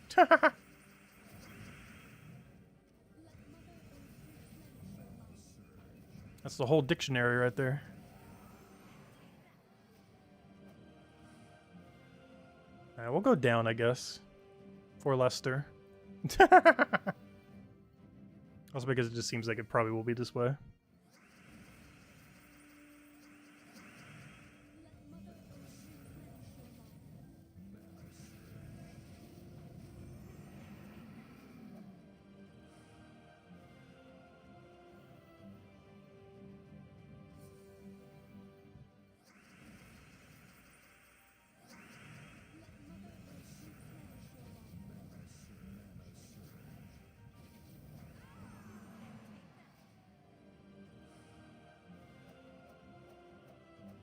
Speaker 1: That's the whole dictionary right there. Alright, we'll go down, I guess. For Leicester. Also because it just seems like it probably will be this way.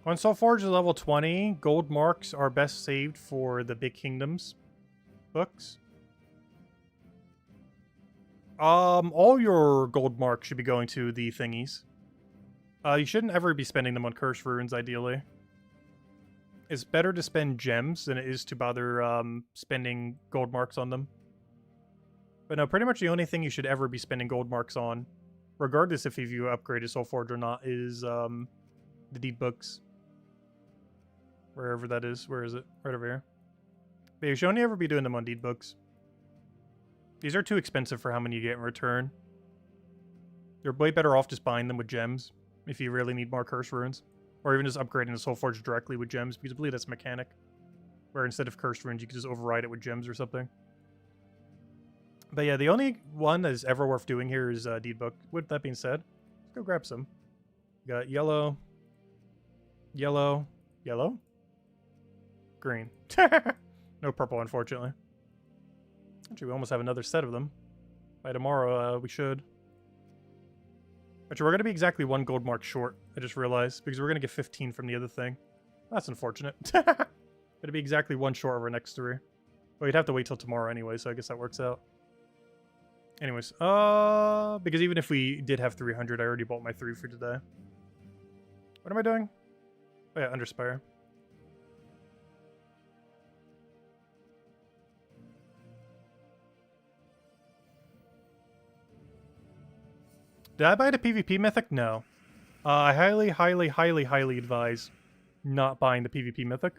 Speaker 1: When Soul Forge is level 20, gold marks are best saved for the Big Kingdoms books. All your gold marks should be going to the thingies. You shouldn't ever be spending them on cursed runes, ideally. It's better to spend gems than it is to bother spending gold marks on them. But no, pretty much the only thing you should ever be spending gold marks on, regardless if you upgrade a Soulforge or not, is the deed books. Wherever that is. Where is it? Right over here. But you should only ever be doing them on deed books. These are too expensive for how many you get in return. You're way better off just buying them with gems if you really need more curse runes. Or even just upgrading the Soulforge directly with gems, because I believe that's a mechanic. Where instead of curse runes, you can just override it with gems or something. But yeah, the only one that is ever worth doing here is deed book. With that being said, let's go grab some. We got yellow, yellow, yellow, green. No purple, unfortunately. Actually, we almost have another set of them. By tomorrow, we should. Actually, we're going to be exactly 1 gold mark short, I just realized, because we're going to get 15 from the other thing. That's unfortunate. Going to be exactly 1 short of our next 3. Well, you'd have to wait till tomorrow anyway, so I guess that works out. Anyways, because even if we did have 300, I already bought my 3 for today. What am I doing? Oh yeah, Underspire. Did I buy the PvP Mythic? No. I highly, highly, highly, highly advise not buying the PvP Mythic.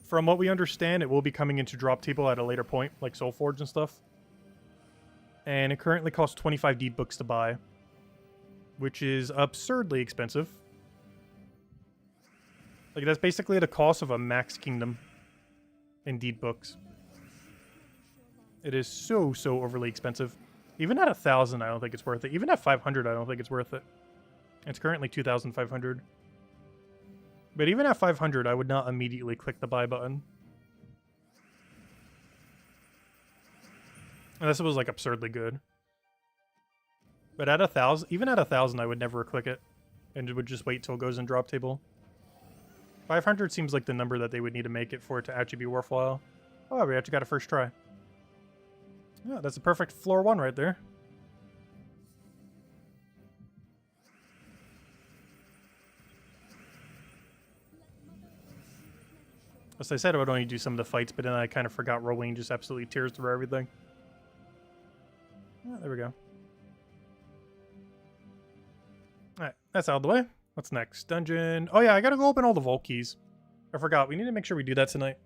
Speaker 1: From what we understand, it will be coming into drop table at a later point, like Soulforge and stuff. And it currently costs 25 deed books to buy, which is absurdly expensive. Like, that's basically the cost of a max kingdom in deed books. It is so, so overly expensive. Even at 1,000, I don't think it's worth it. Even at 500, I don't think it's worth it. It's currently 2,500. But even at 500, I would not immediately click the buy button. Unless it was, like, absurdly good. But at 1,000, even at 1,000, I would never click it. And it would just wait till it goes in drop table. 500 seems like the number that they would need to make it for it to actually be worthwhile. Oh, we actually got a first try. Yeah, that's a perfect floor 1 right there. As I said, I would only do some of the fights, but then I kind of forgot Rowan just absolutely tears through everything. Yeah, there we go. Alright, that's out of the way. What's next? Dungeon. Oh yeah, I gotta go open all the vault keys. I forgot. We need to make sure we do that tonight.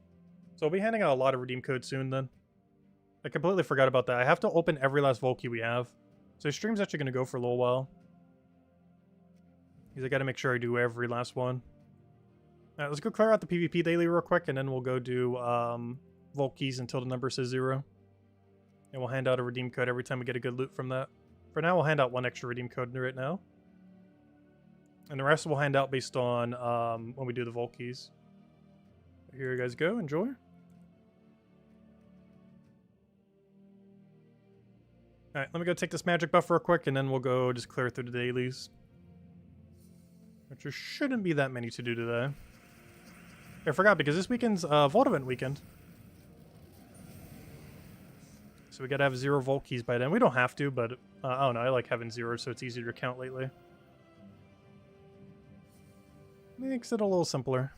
Speaker 1: So I'll be handing out a lot of redeem codes soon then. I completely forgot about that. I have to open every last vault key we have. So the stream's actually going to go for a little while. Because I got to make sure I do every last one. Alright, let's go clear out the PvP daily real quick, and then we'll go do vault keys until the number says 0. And we'll hand out a redeem code every time we get a good loot from that. For now, we'll hand out 1 extra redeem code right now. And the rest we'll hand out based on when we do the vault keys. Here you guys go. Enjoy. Alright, let me go take this magic buff real quick, and then we'll go just clear through the dailies. Which there shouldn't be that many to do today. I forgot, because this weekend's Vault Event weekend. So we gotta have 0 vault keys by then. We don't have to, but I don't know, I like having 0 so it's easier to count lately. Makes it a little simpler.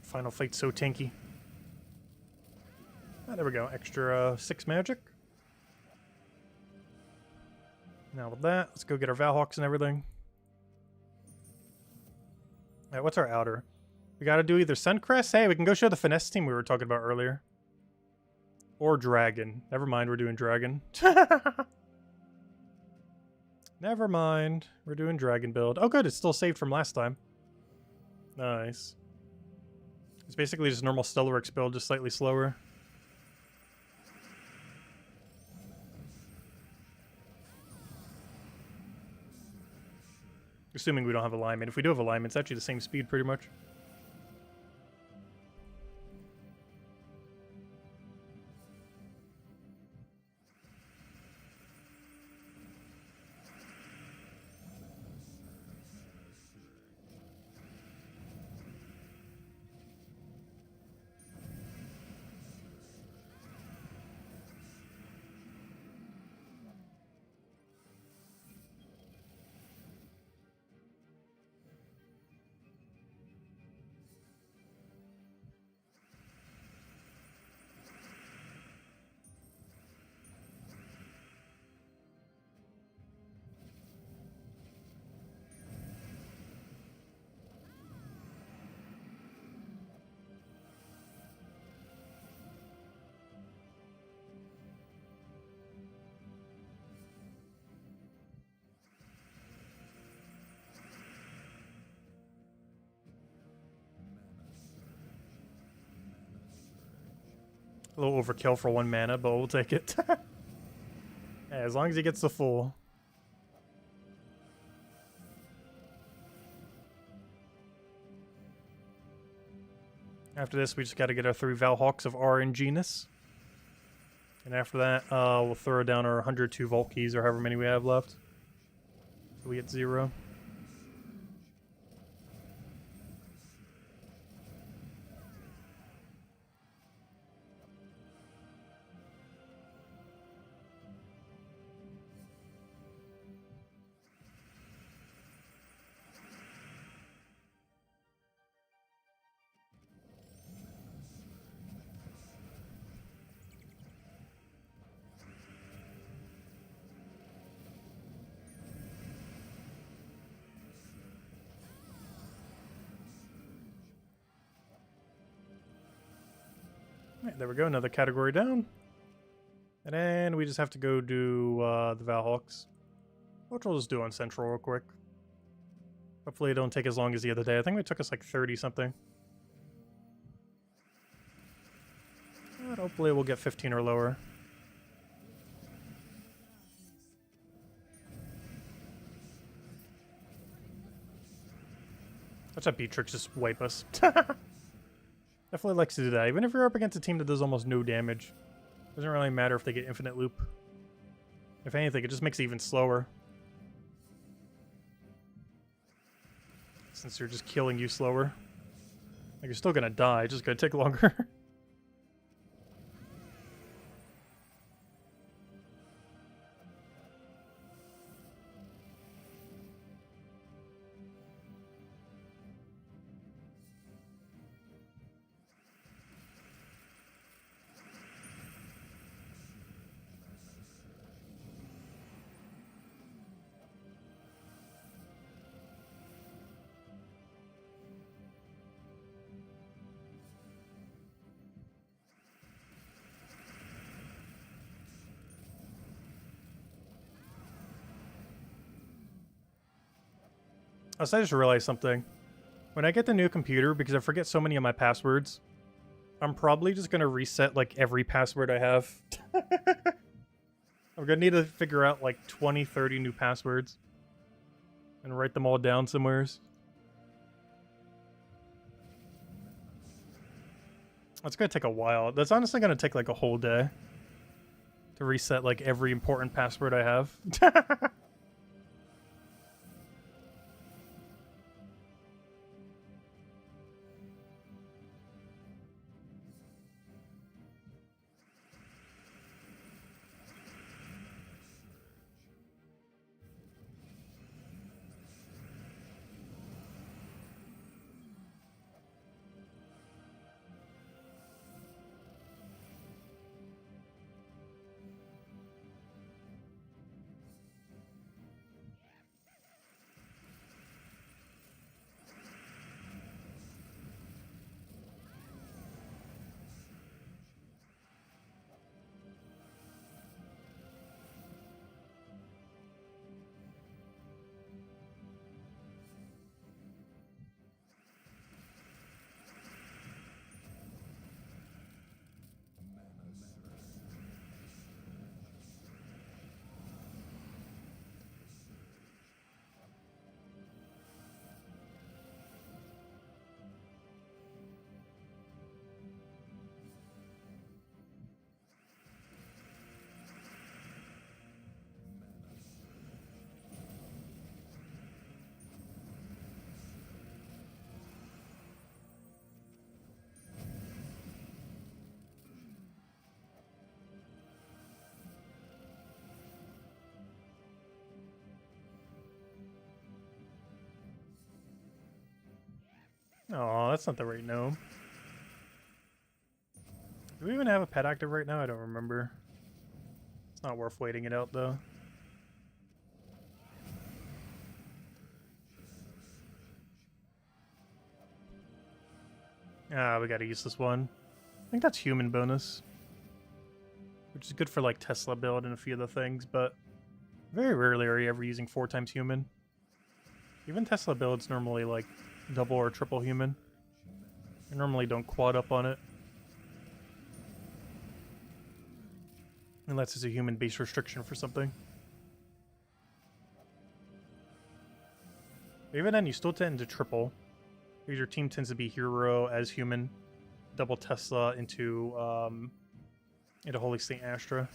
Speaker 1: Final fight's so tanky. Ah, there we go. Extra 6 magic. Now with that, let's go get our Valhawks and everything. What's our outer? We gotta do either Suncrest. Hey, we can go show the finesse team we were talking about earlier. Or Dragon. Never mind, we're doing Dragon. Never mind. We're doing Dragon build. Oh good, it's still saved from last time. Nice. It's basically just normal Stellarex build, just slightly slower. Assuming we don't have alignment. If we do have alignment, it's actually the same speed pretty much. A little overkill for 1 mana, but we'll take it. Yeah, as long as he gets the full. After this, we just got to get our 3 Valhawks of RNGness. And after that, we'll throw down our 102 Volkeys or however many we have left. So we get 0. Right, there we go, another category down. And then we just have to go do the Valhawks, which we'll just do on Central real quick. Hopefully it don't take as long as the other day. I think it took us like 30 something. But hopefully we'll get 15 or lower. Watch that Beatrix just wipe us. Definitely likes to do that. Even if you're up against a team that does almost no damage. Doesn't really matter if they get infinite loop. If anything, it just makes it even slower. Since they're just killing you slower. Like, you're still gonna die, it's just gonna take longer. I just realized something. When I get the new computer, because I forget so many of my passwords, I'm probably just going to reset, like, every password I have. I'm going to need to figure out, like, 20, 30 new passwords. And write them all down somewheres. That's going to take a while. That's honestly going to take, like, a whole day. To reset, like, every important password I have. Oh, that's not the right gnome. Do we even have a pet active right now? I don't remember. It's not worth waiting it out, though. Ah, we got a useless one. I think that's human bonus. Which is good for, like, Tesla build and a few other things, but very rarely are you ever using 4 times human. Even Tesla builds normally, like, double or triple human. I normally don't quad up on it. Unless it's a human base restriction for something. Even then, you still tend to triple. Because your team tends to be hero as human. Double Tesla into Holy Saint Astra.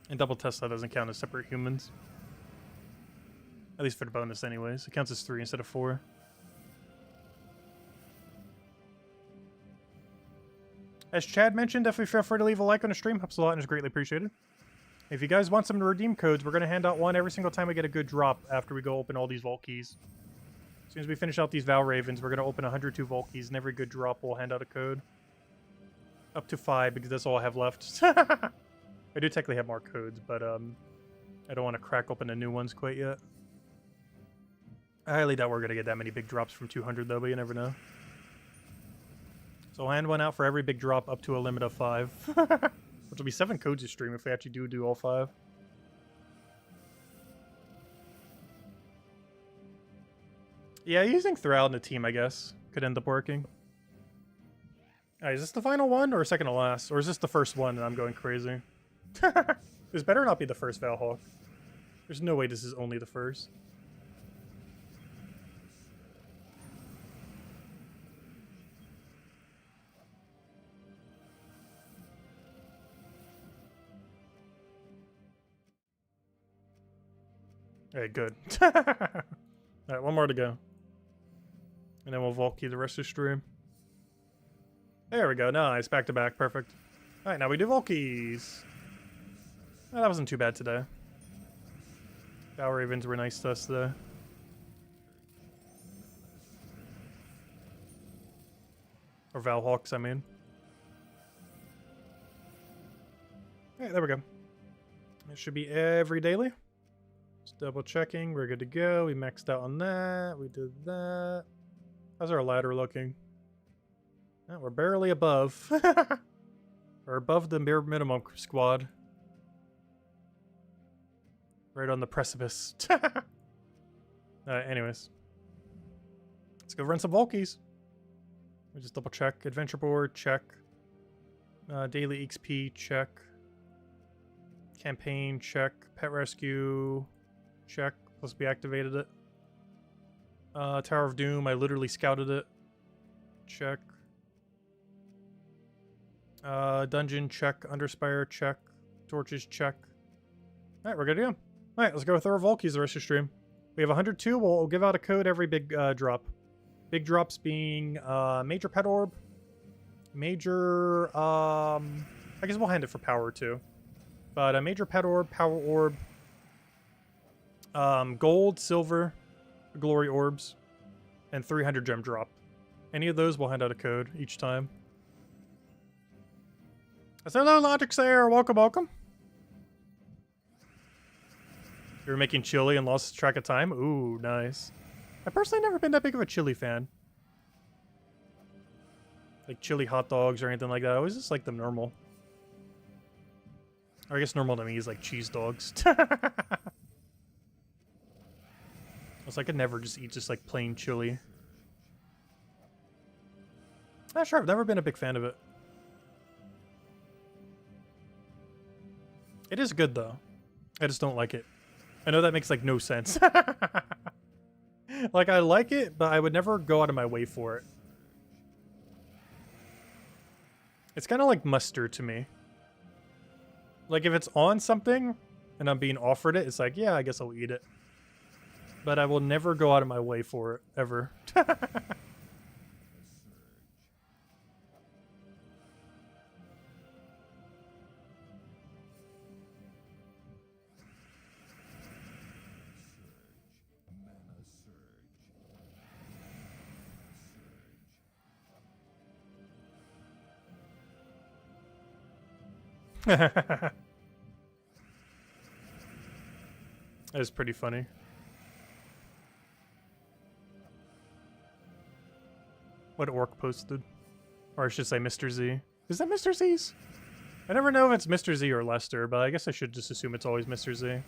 Speaker 1: And double Tesla doesn't count as separate humans. At least for the bonus anyways. It counts as 3 instead of 4. As Chad mentioned, definitely feel free to leave a like on the stream. Helps a lot and is greatly appreciated. If you guys want some redeem codes, we're going to hand out one every single time we get a good drop after we go open all these vault keys. As soon as we finish out these Val Ravens, we're going to open 102 vault keys, and every good drop we'll hand out a code. Up to 5, because that's all I have left. I do technically have more codes, but I don't want to crack open the new ones quite yet. I highly doubt we're going to get that many big drops from 200, though, but you never know. So I'll hand one out for every big drop up to a limit of 5. Which will be 7 codes to stream if we actually do all 5. Yeah, using Thrall in the team, I guess, could end up working. Alright, is this the final one, or second to last? Or is this the first one and I'm going crazy? This better not be the first Valhawk. There's no way this is only the first. Alright, good. Alright, one more to go. And then we'll vault key the rest of the stream. There we go. Nice. Back to back. Perfect. Alright, now we do vault keys. Oh, that wasn't too bad today. Val Ravens were nice to us today. Or Valhawks, I mean. Alright, there we go. It should be every daily. Just double checking. We're good to go. We maxed out on that. We did that. How's our ladder looking? Oh, we're barely above. We're above the bare minimum squad. Right on the precipice. Anyways. Let's go run some Volkies. We just double check. Adventure board, check. Daily XP, check. Campaign, check. Pet rescue, check. Plus we activated it. Tower of Doom, I literally scouted it. Check. Dungeon, check. Underspire, check. Torches, check. Alright, we're good to go. Alright, let's go with our Volkies the rest of the stream. We have 102. We'll give out a code every big drop. Big drops being Major Pet Orb. Major, I guess we'll hand it for Power too. But a Major Pet Orb, Power Orb, Gold, Silver, Glory Orbs, and 300 Gem Drop. Any of those, we'll hand out a code each time. So hello, Logicsair. Welcome, welcome. You were making chili and lost track of time? Ooh, nice. I've personally never been that big of a chili fan. Like chili hot dogs or anything like that. I always just like them normal. Or I guess normal to me is like cheese dogs. It's like I could never just eat just like plain chili. Not sure, I've never been a big fan of it. It is good though. I just don't like it. I know that makes like no sense. Like I like it, but I would never go out of my way for it. It's kind of like mustard to me. Like if it's on something and I'm being offered it, it's like, yeah, I guess I'll eat it. But I will never go out of my way for it, ever. That is pretty funny. What orc posted? Or I should say Mr. Z. Is that Mr. Z's? I never know if it's Mr. Z or Lester, but I guess I should just assume it's always Mr. Z.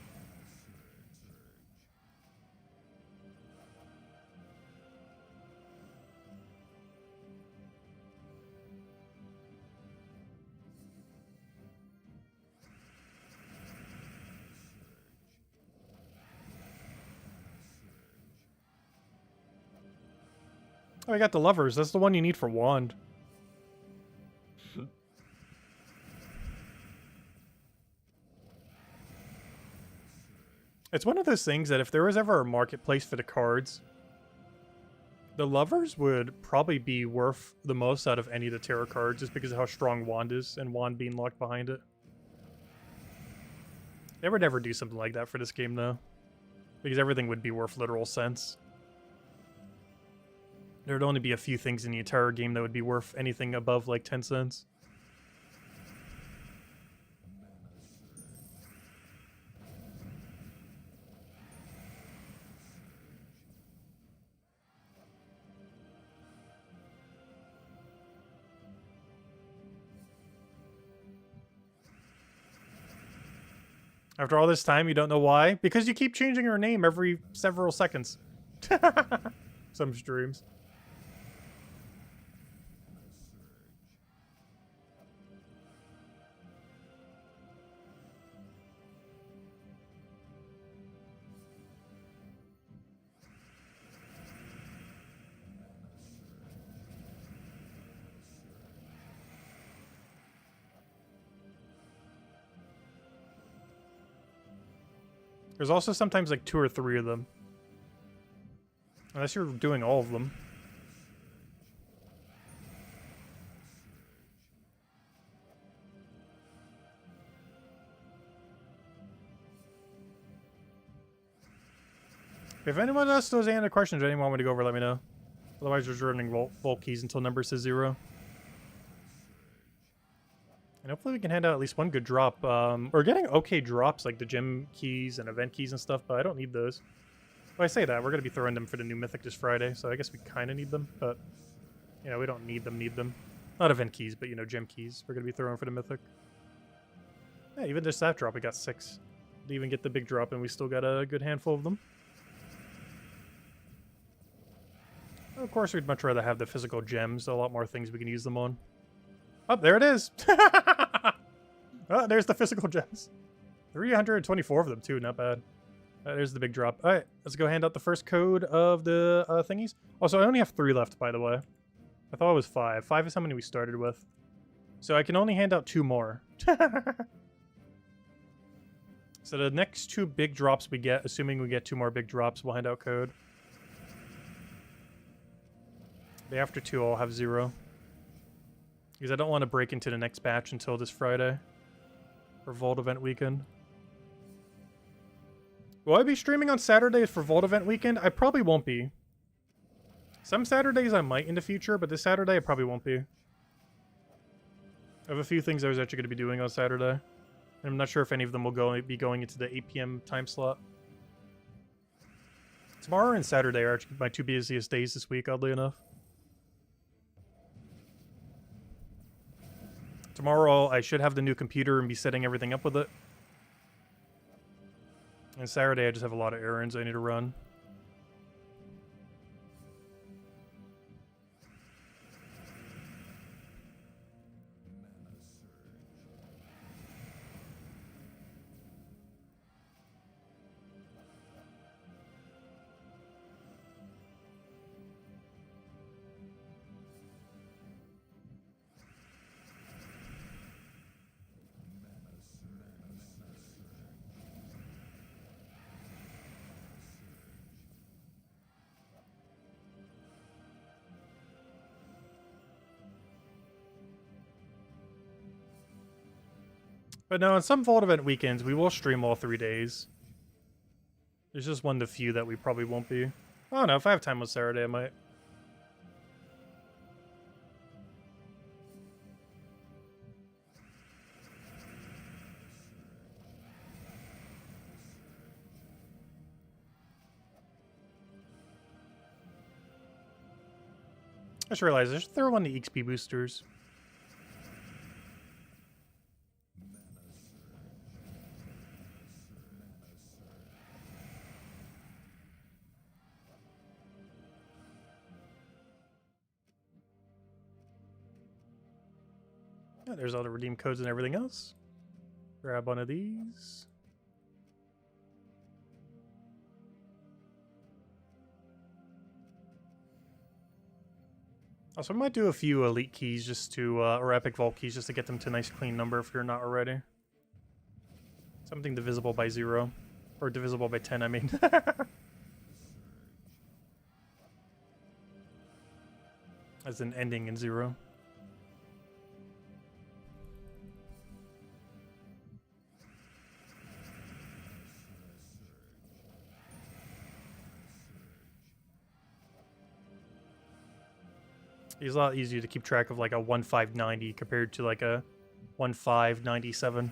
Speaker 1: Oh, I got the lovers. That's the one you need for wand. It's one of those things that if there was ever a marketplace for the cards, the lovers would probably be worth the most out of any of the tarot cards just because of how strong wand is and wand being locked behind it. They would never do something like that for this game though, because everything would be worth literal cents. There would only be a few things in the entire game that would be worth anything above like 10 cents. After all this time, you don't know why? Because you keep changing your name every several seconds. Some streams. There's also sometimes like 2 or 3 of them. Unless you're doing all of them. If anyone else knows any other questions or anyone want me to go over, let me know. Otherwise, we're running vault keys until number says 0. And hopefully we can hand out at least one good drop. We're getting okay drops, like the gym keys and event keys and stuff, but I don't need those. Well, I say that, we're going to be throwing them for the new Mythic this Friday, so I guess we kind of need them, but, you know, we don't need them. Not event keys, but, you know, gym keys we're going to be throwing for the Mythic. Yeah, even just that drop, we got 6. Didn't even get the big drop, and we still got a good handful of them. Of course, we'd much rather have the physical gems, a lot more things we can use them on. Oh, there it is! Oh, there's the physical gems. 324 of them, too. Not bad. There's the big drop. Alright, let's go hand out the first code of the thingies. Also, I only have 3 left, by the way. I thought it was 5. 5 is how many we started with. So I can only hand out 2 more. So the next 2 big drops we get, assuming we get 2 more big drops, we'll hand out code. The after 2 I'll have 0. Because I don't want to break into the next batch until this Friday. For Vault Event Weekend. Will I be streaming on Saturdays for Vault Event Weekend? I probably won't be. Some Saturdays I might in the future, but this Saturday I probably won't be. I have a few things I was actually going to be doing on Saturday. And I'm not sure if any of them will be going into the 8 PM time slot. Tomorrow and Saturday are actually my 2 busiest days this week, oddly enough. Tomorrow, I should have the new computer and be setting everything up with it. And Saturday, I just have a lot of errands I need to run. But no, on some Vault Event weekends, we will stream all 3 days. There's just one of the few that we probably won't be. I don't know, if I have time on Saturday, I might. I just realized I should throw on the XP boosters. Yeah, there's all the redeem codes and everything else. Grab one of these. Also, I might do a few elite keys just to, or epic vault keys just to get them to a nice clean number if you're not already. Something divisible by 0. Or divisible by 10, I mean. As an ending in 0. It's a lot easier to keep track of like a 1590 compared to like a 1597.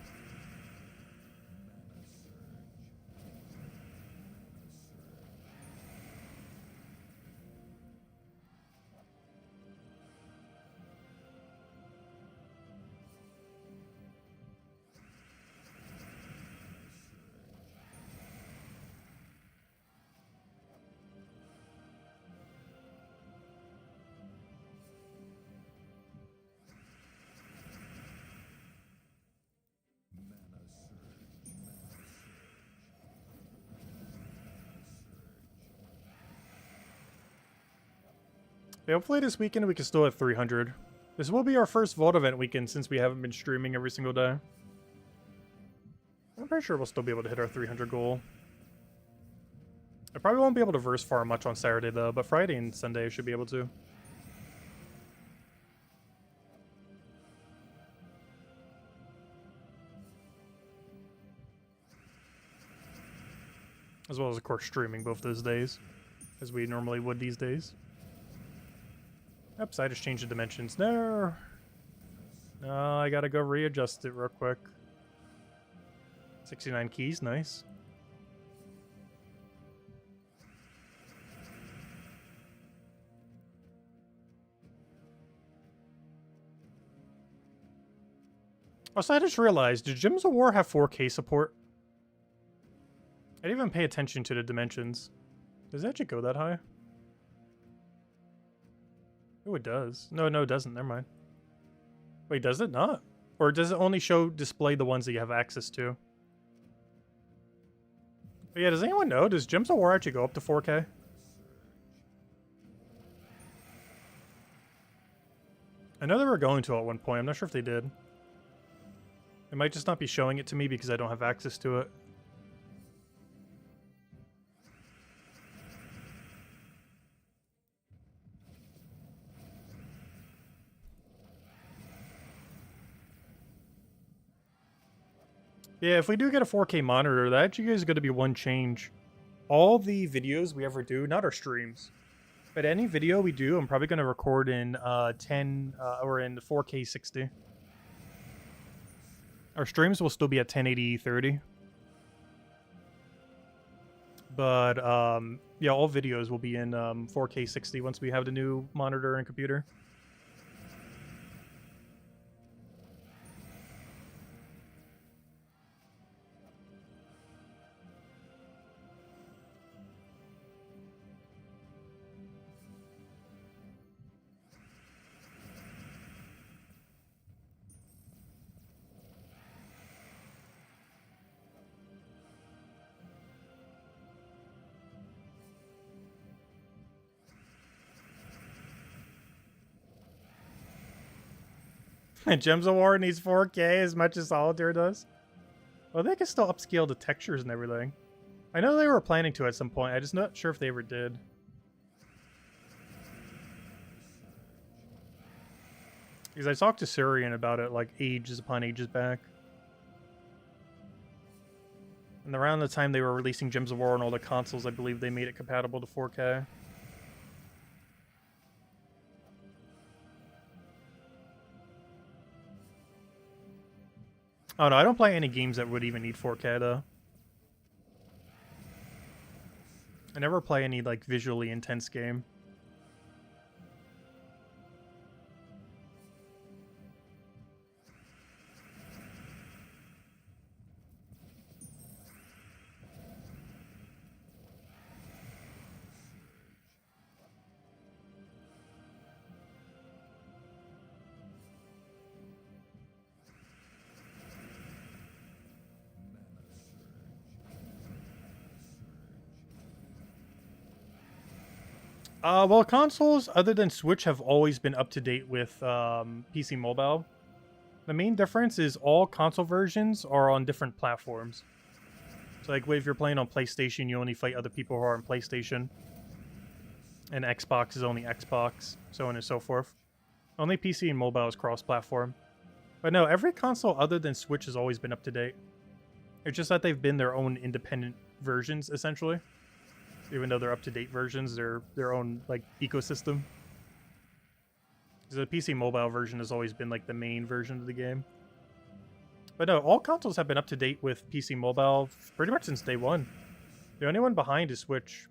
Speaker 1: Yeah, hopefully this weekend we can still have 300. This will be our first Vault event weekend since we haven't been streaming every single day. I'm pretty sure we'll still be able to hit our 300 goal. I probably won't be able to verse farm much on Saturday though, but Friday and Sunday I should be able to. As well as, of course, streaming both those days, as we normally would these days. Oops, I just changed the dimensions. No! No, I gotta go readjust it real quick. 69 keys, nice. Also, I just realized, did Gems of War have 4K support? I didn't even pay attention to the dimensions. Does it actually go that high? Oh, it does. No, it doesn't. Never mind. Wait, does it not? Or does it only display the ones that you have access to? But yeah, does anyone know? Does Gems of War actually go up to 4K? I know they were going to at one point. I'm not sure if they did. It might just not be showing it to me because I don't have access to it. Yeah, if we do get a 4K monitor, that actually is going to be one change. All the videos we ever do, not our streams, but any video we do, I'm probably going to record in 10 or in 4K 60. Our streams will still be at 1080 30. But yeah, all videos will be in 4K 60 once we have the new monitor and computer. And Gems of War needs 4K as much as Solitaire does. Well, they can still upscale the textures and everything. I know they were planning to at some point. I'm just not sure if they ever did. Because I talked to Surian about it like ages upon ages back. And around the time they were releasing Gems of War on all the consoles, I believe they made it compatible to 4K. Oh no, I don't play any games that would even need 4K though. I never play any like visually intense game. Well, consoles other than Switch have always been up to date with PC Mobile. The main difference is all console versions are on different platforms. So, like, if you're playing on PlayStation, you only fight other people who are on PlayStation. And Xbox is only Xbox, so on and so forth. Only PC and mobile is cross-platform. But no, every console other than Switch has always been up to date. It's just that they've been their own independent versions, essentially. Even though they're up-to-date versions, they're their own, like, ecosystem. The PC mobile version has always been, like, the main version of the game. But no, all consoles have been up to date with PC mobile pretty much since day one. The only one behind is Switch.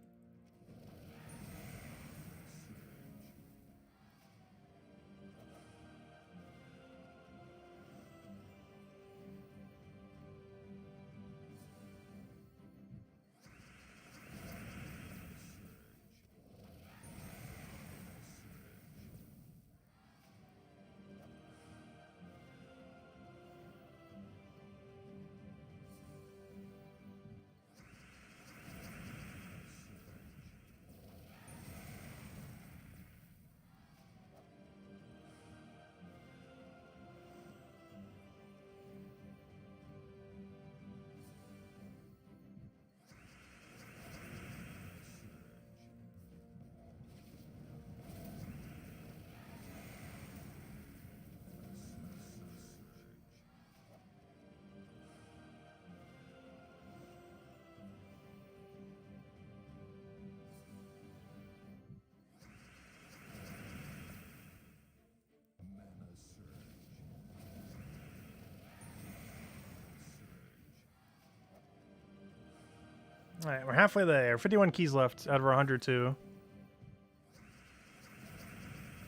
Speaker 1: Alright, we're halfway there. 51 keys left out of our 102.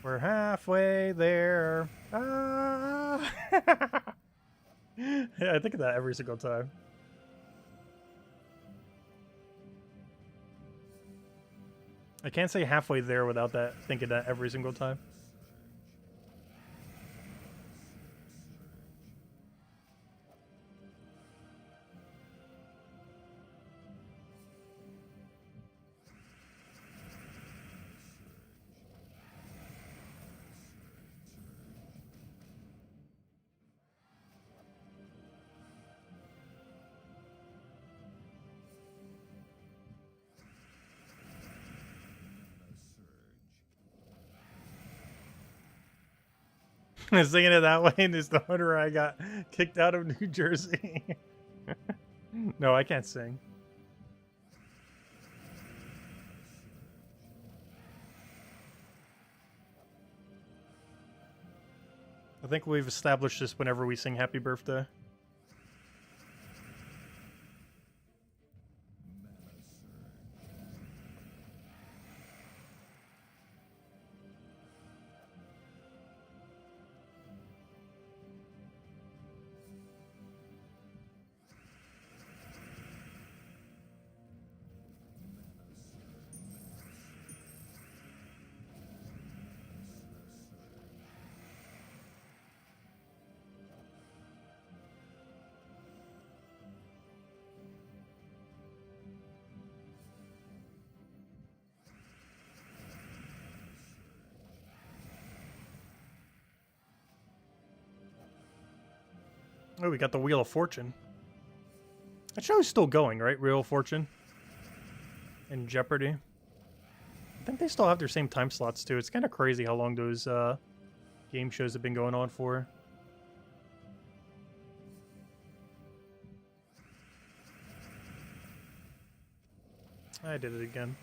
Speaker 1: We're halfway there. Ah. Yeah, I think of that every single time. I can't say halfway there without that thinking that every single time. Singing it that way is the one where I got kicked out of New Jersey. No, I can't sing. I think we've established this whenever we sing Happy Birthday. Oh, we got the Wheel of Fortune. That show's still going, right? Wheel of Fortune? And Jeopardy. I think they still have their same time slots, too. It's kind of crazy how long those game shows have been going on for. I did it again.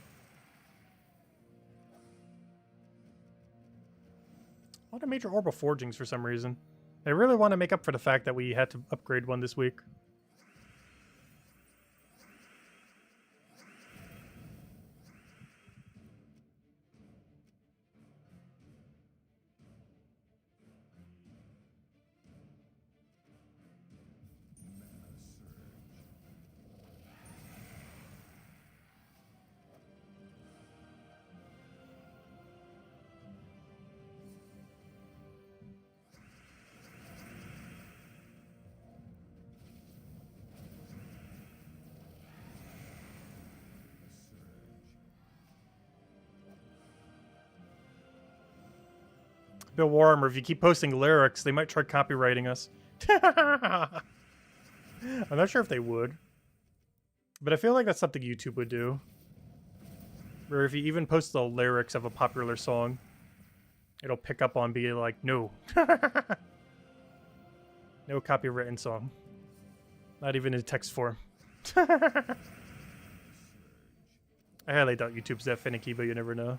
Speaker 1: A lot of major orbital forgings for some reason. I really want to make up for the fact that we had to upgrade one this week. Bill Warmer, if you keep posting lyrics, they might try copywriting us. I'm not sure if they would. But I feel like that's something YouTube would do. Or if you even post the lyrics of a popular song, it'll pick up on being like, no. No copywritten song. Not even in text form. I highly doubt YouTube's that finicky, but you never know.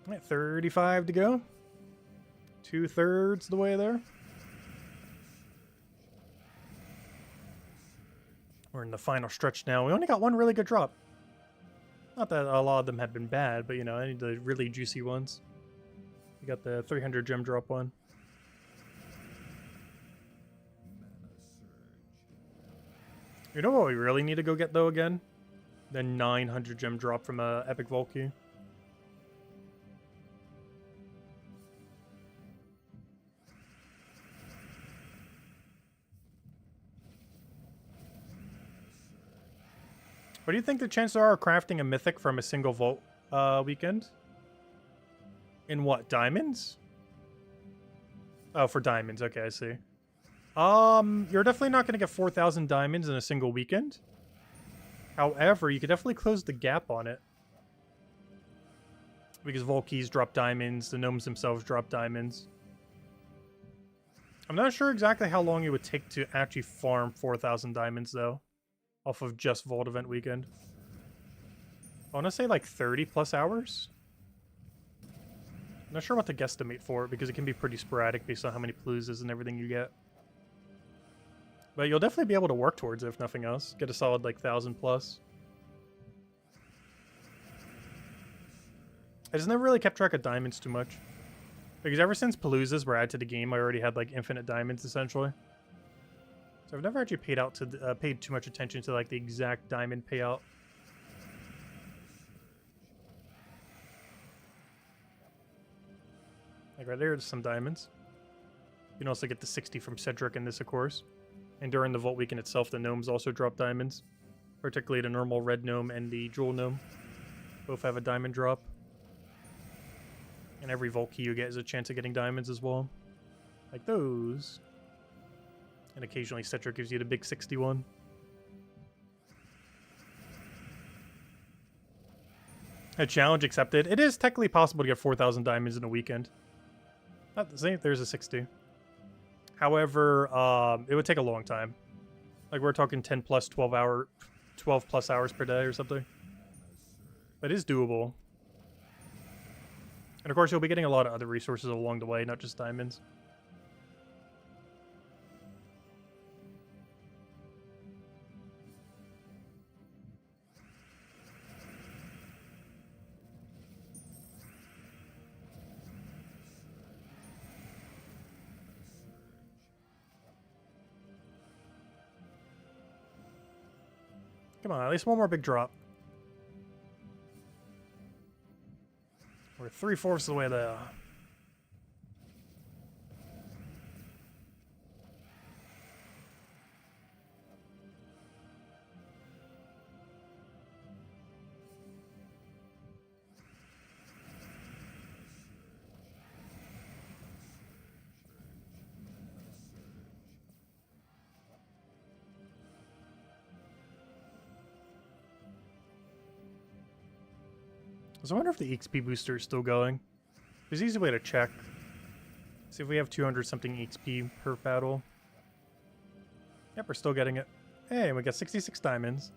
Speaker 1: Right, 35 to go. 2/3 the way there. We're in the final stretch now. We only got one really good drop. Not that a lot of them have been bad, but you know, I need the really juicy ones. We got the 300 gem drop one. You know what we really need to go get though again? The 900 gem drop from Epic Vault Key. What do you think the chances are of crafting a Mythic from a single Vault weekend? In what, diamonds? Oh, for diamonds. Okay, I see. You're definitely not going to get 4,000 diamonds in a single weekend. However, you could definitely close the gap on it. Because Vault Keys drop diamonds, the gnomes themselves drop diamonds. I'm not sure exactly how long it would take to actually farm 4,000 diamonds, though. Off of just Vault Event weekend. I want to say like 30 plus hours. I'm not sure what to guesstimate for it because it can be pretty sporadic based on how many pluses and everything you get. But you'll definitely be able to work towards it if nothing else. Get a solid like 1,000 plus. I just never really kept track of diamonds too much. Because ever since Paloozas were added to the game, I already had like infinite diamonds essentially. So I've never actually paid too much attention to like the exact diamond payout. Like right there's some diamonds. You can also get the 60 from Cedric in this, of course. And during the Vault weekend itself, the gnomes also drop diamonds. Particularly the normal red gnome and the jewel gnome. Both have a diamond drop. And every Vault key you get is a chance of getting diamonds as well. Like those. And occasionally Cedric gives you the big 61. A challenge accepted. It is technically possible to get 4,000 diamonds in a weekend. Not the same. There's a 60. However, it would take a long time. Like we're talking 10 plus 12 plus hours per day or something. But it is doable. And of course, you'll be getting a lot of other resources along the way, not just diamonds. Come on, at least one more big drop. We're 3/4 of the way there. So I wonder if the XP booster is still going. There's an easy way to check. See if we have 200 something XP per battle. Yep, we're still getting it. Hey, we got 66 diamonds.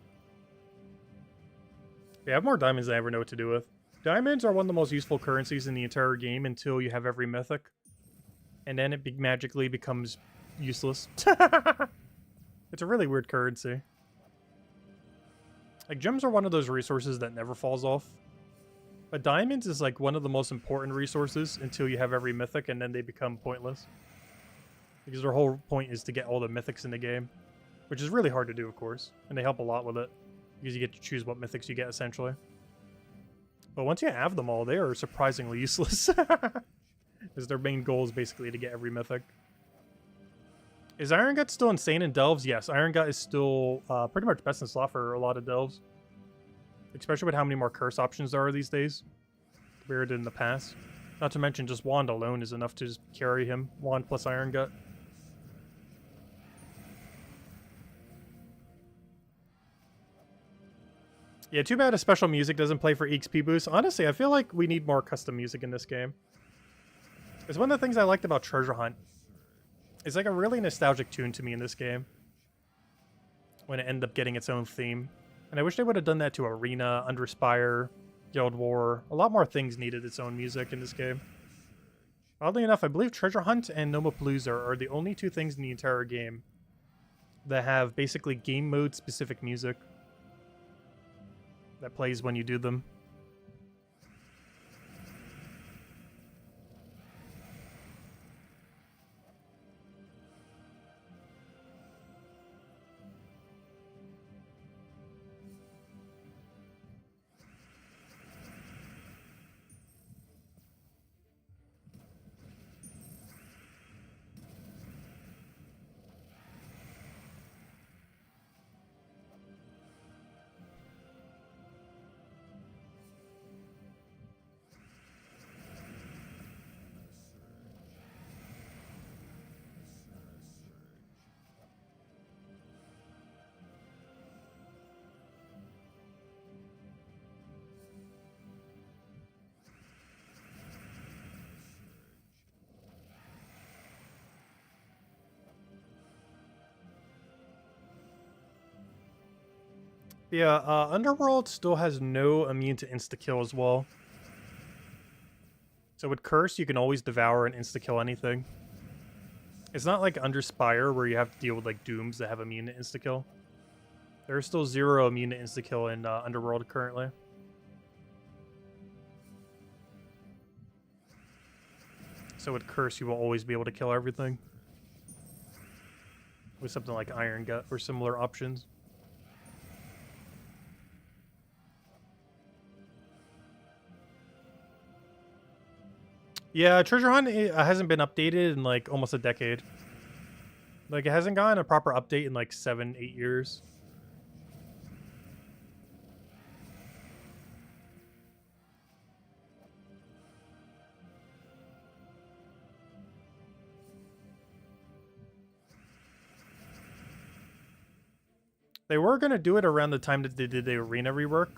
Speaker 1: Yeah, I have more diamonds than I ever know what to do with. Diamonds are one of the most useful currencies in the entire game until you have every mythic. And then it magically becomes useless. It's a really weird currency. Like, gems are one of those resources that never falls off. But diamonds is like one of the most important resources until you have every mythic, and then they become pointless. Because their whole point is to get all the mythics in the game. Which is really hard to do, of course. And they help a lot with it. Because you get to choose what mythics you get, essentially. But once you have them all, they are surprisingly useless. Because their main goal is basically to get every mythic. Is Iron Gut still insane in delves? Yes, Iron Gut is still pretty much best in slot for a lot of delves. Especially with how many more curse options there are these days. Compared to in the past. Not to mention just Wand alone is enough to just carry him. Wand plus Iron Gut. Yeah, too bad a special music doesn't play for EXP boost. Honestly, I feel like we need more custom music in this game. It's one of the things I liked about Treasure Hunt. It's like a really nostalgic tune to me in this game. When it ended up getting its own theme. And I wish they would have done that to Arena, Underspire, Guild War. A lot more things needed its own music in this game. Oddly enough, I believe Treasure Hunt and Nomapalooza are the only two things in the entire game that have basically game mode specific music that plays when you do them. Yeah, Underworld still has no immune to insta-kill as well. So with Curse, you can always devour and insta-kill anything. It's not like Underspire, where you have to deal with like Dooms that have immune to insta-kill. There's still 0 immune to insta-kill in Underworld currently. So with Curse, you will always be able to kill everything. With something like Iron Gut or similar options. Yeah, Treasure Hunt hasn't been updated in like almost a decade. Like, it hasn't gotten a proper update in like 7-8 years. They were going to do it around the time that they did the Arena rework.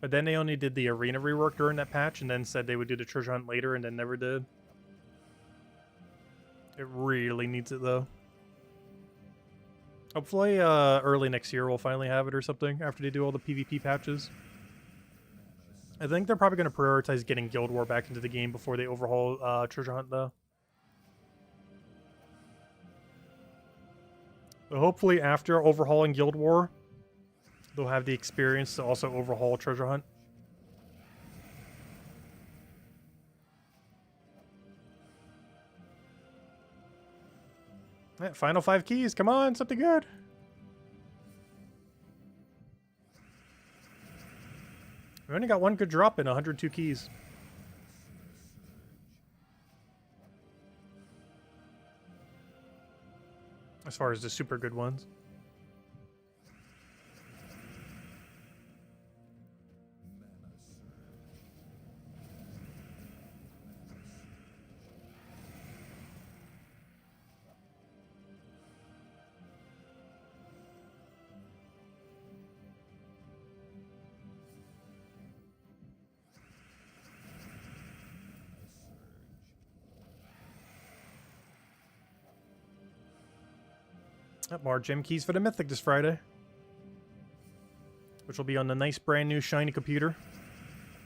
Speaker 1: But then they only did the Arena rework during that patch and then said they would do the Treasure Hunt later and then never did. It really needs it though. Hopefully early next year we'll finally have it or something after they do all the PvP patches. I think they're probably going to prioritize getting Guild War back into the game before they overhaul Treasure Hunt though. So hopefully after overhauling Guild War, they'll have the experience to also overhaul Treasure Hunt. Yeah, final 5 keys. Come on, something good. We only got one good drop in 102 keys. As far as the super good ones. More gem keys for the Mythic this Friday. Which will be on the nice brand new shiny computer.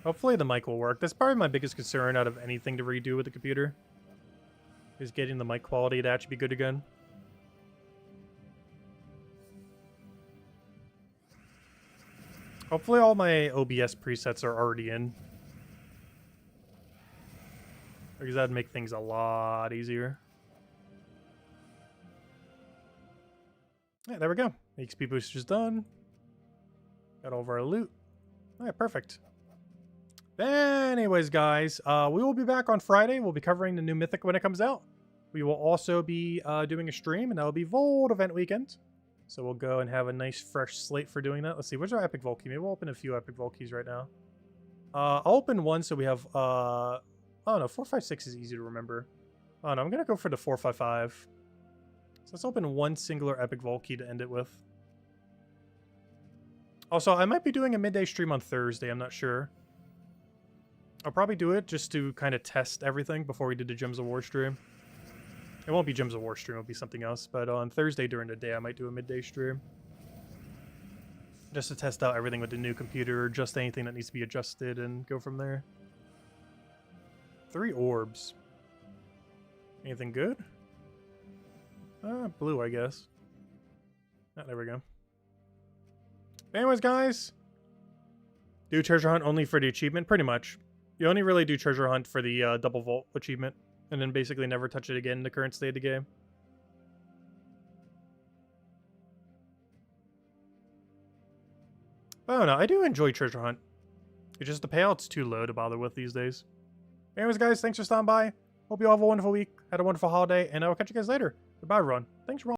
Speaker 1: Hopefully the mic will work. That's probably my biggest concern out of anything to redo with the computer. Is getting the mic quality to actually be good again. Hopefully all my OBS presets are already in. Because that'd make things a lot easier. Yeah, there we go. XP boost is done. Got all of our loot. Alright, perfect. Anyways, guys, we will be back on Friday. We'll be covering the new Mythic when it comes out. We will also be doing a stream, and that will be Volt Event Weekend. So we'll go and have a nice fresh slate for doing that. Let's see, where's our Epic Vault key? Maybe we'll open a few Epic Vault keys right now. I'll open one so we have, oh no, 456 is easy to remember. Oh no, I'm going to go for the 455. So let's open one singular Epic Vault key to end it with. Also, I might be doing a midday stream on Thursday, I'm not sure. I'll probably do it just to kind of test everything before we do the Gems of War stream. It won't be Gems of War stream, it'll be something else. But on Thursday during the day, I might do a midday stream. Just to test out everything with the new computer, just anything that needs to be adjusted, and go from there. 3 orbs. Anything good? Blue, I guess. Ah, there we go. Anyways, guys. Do treasure hunt only for the achievement? Pretty much. You only really do treasure hunt for the double vault achievement. And then basically never touch it again in the current state of the game. I don't know. I do enjoy treasure hunt. It's just the payout's too low to bother with these days. Anyways, guys, thanks for stopping by. Hope you all have a wonderful week. Had a wonderful holiday. And I will catch you guys later. Goodbye, everyone. Thanks for watching.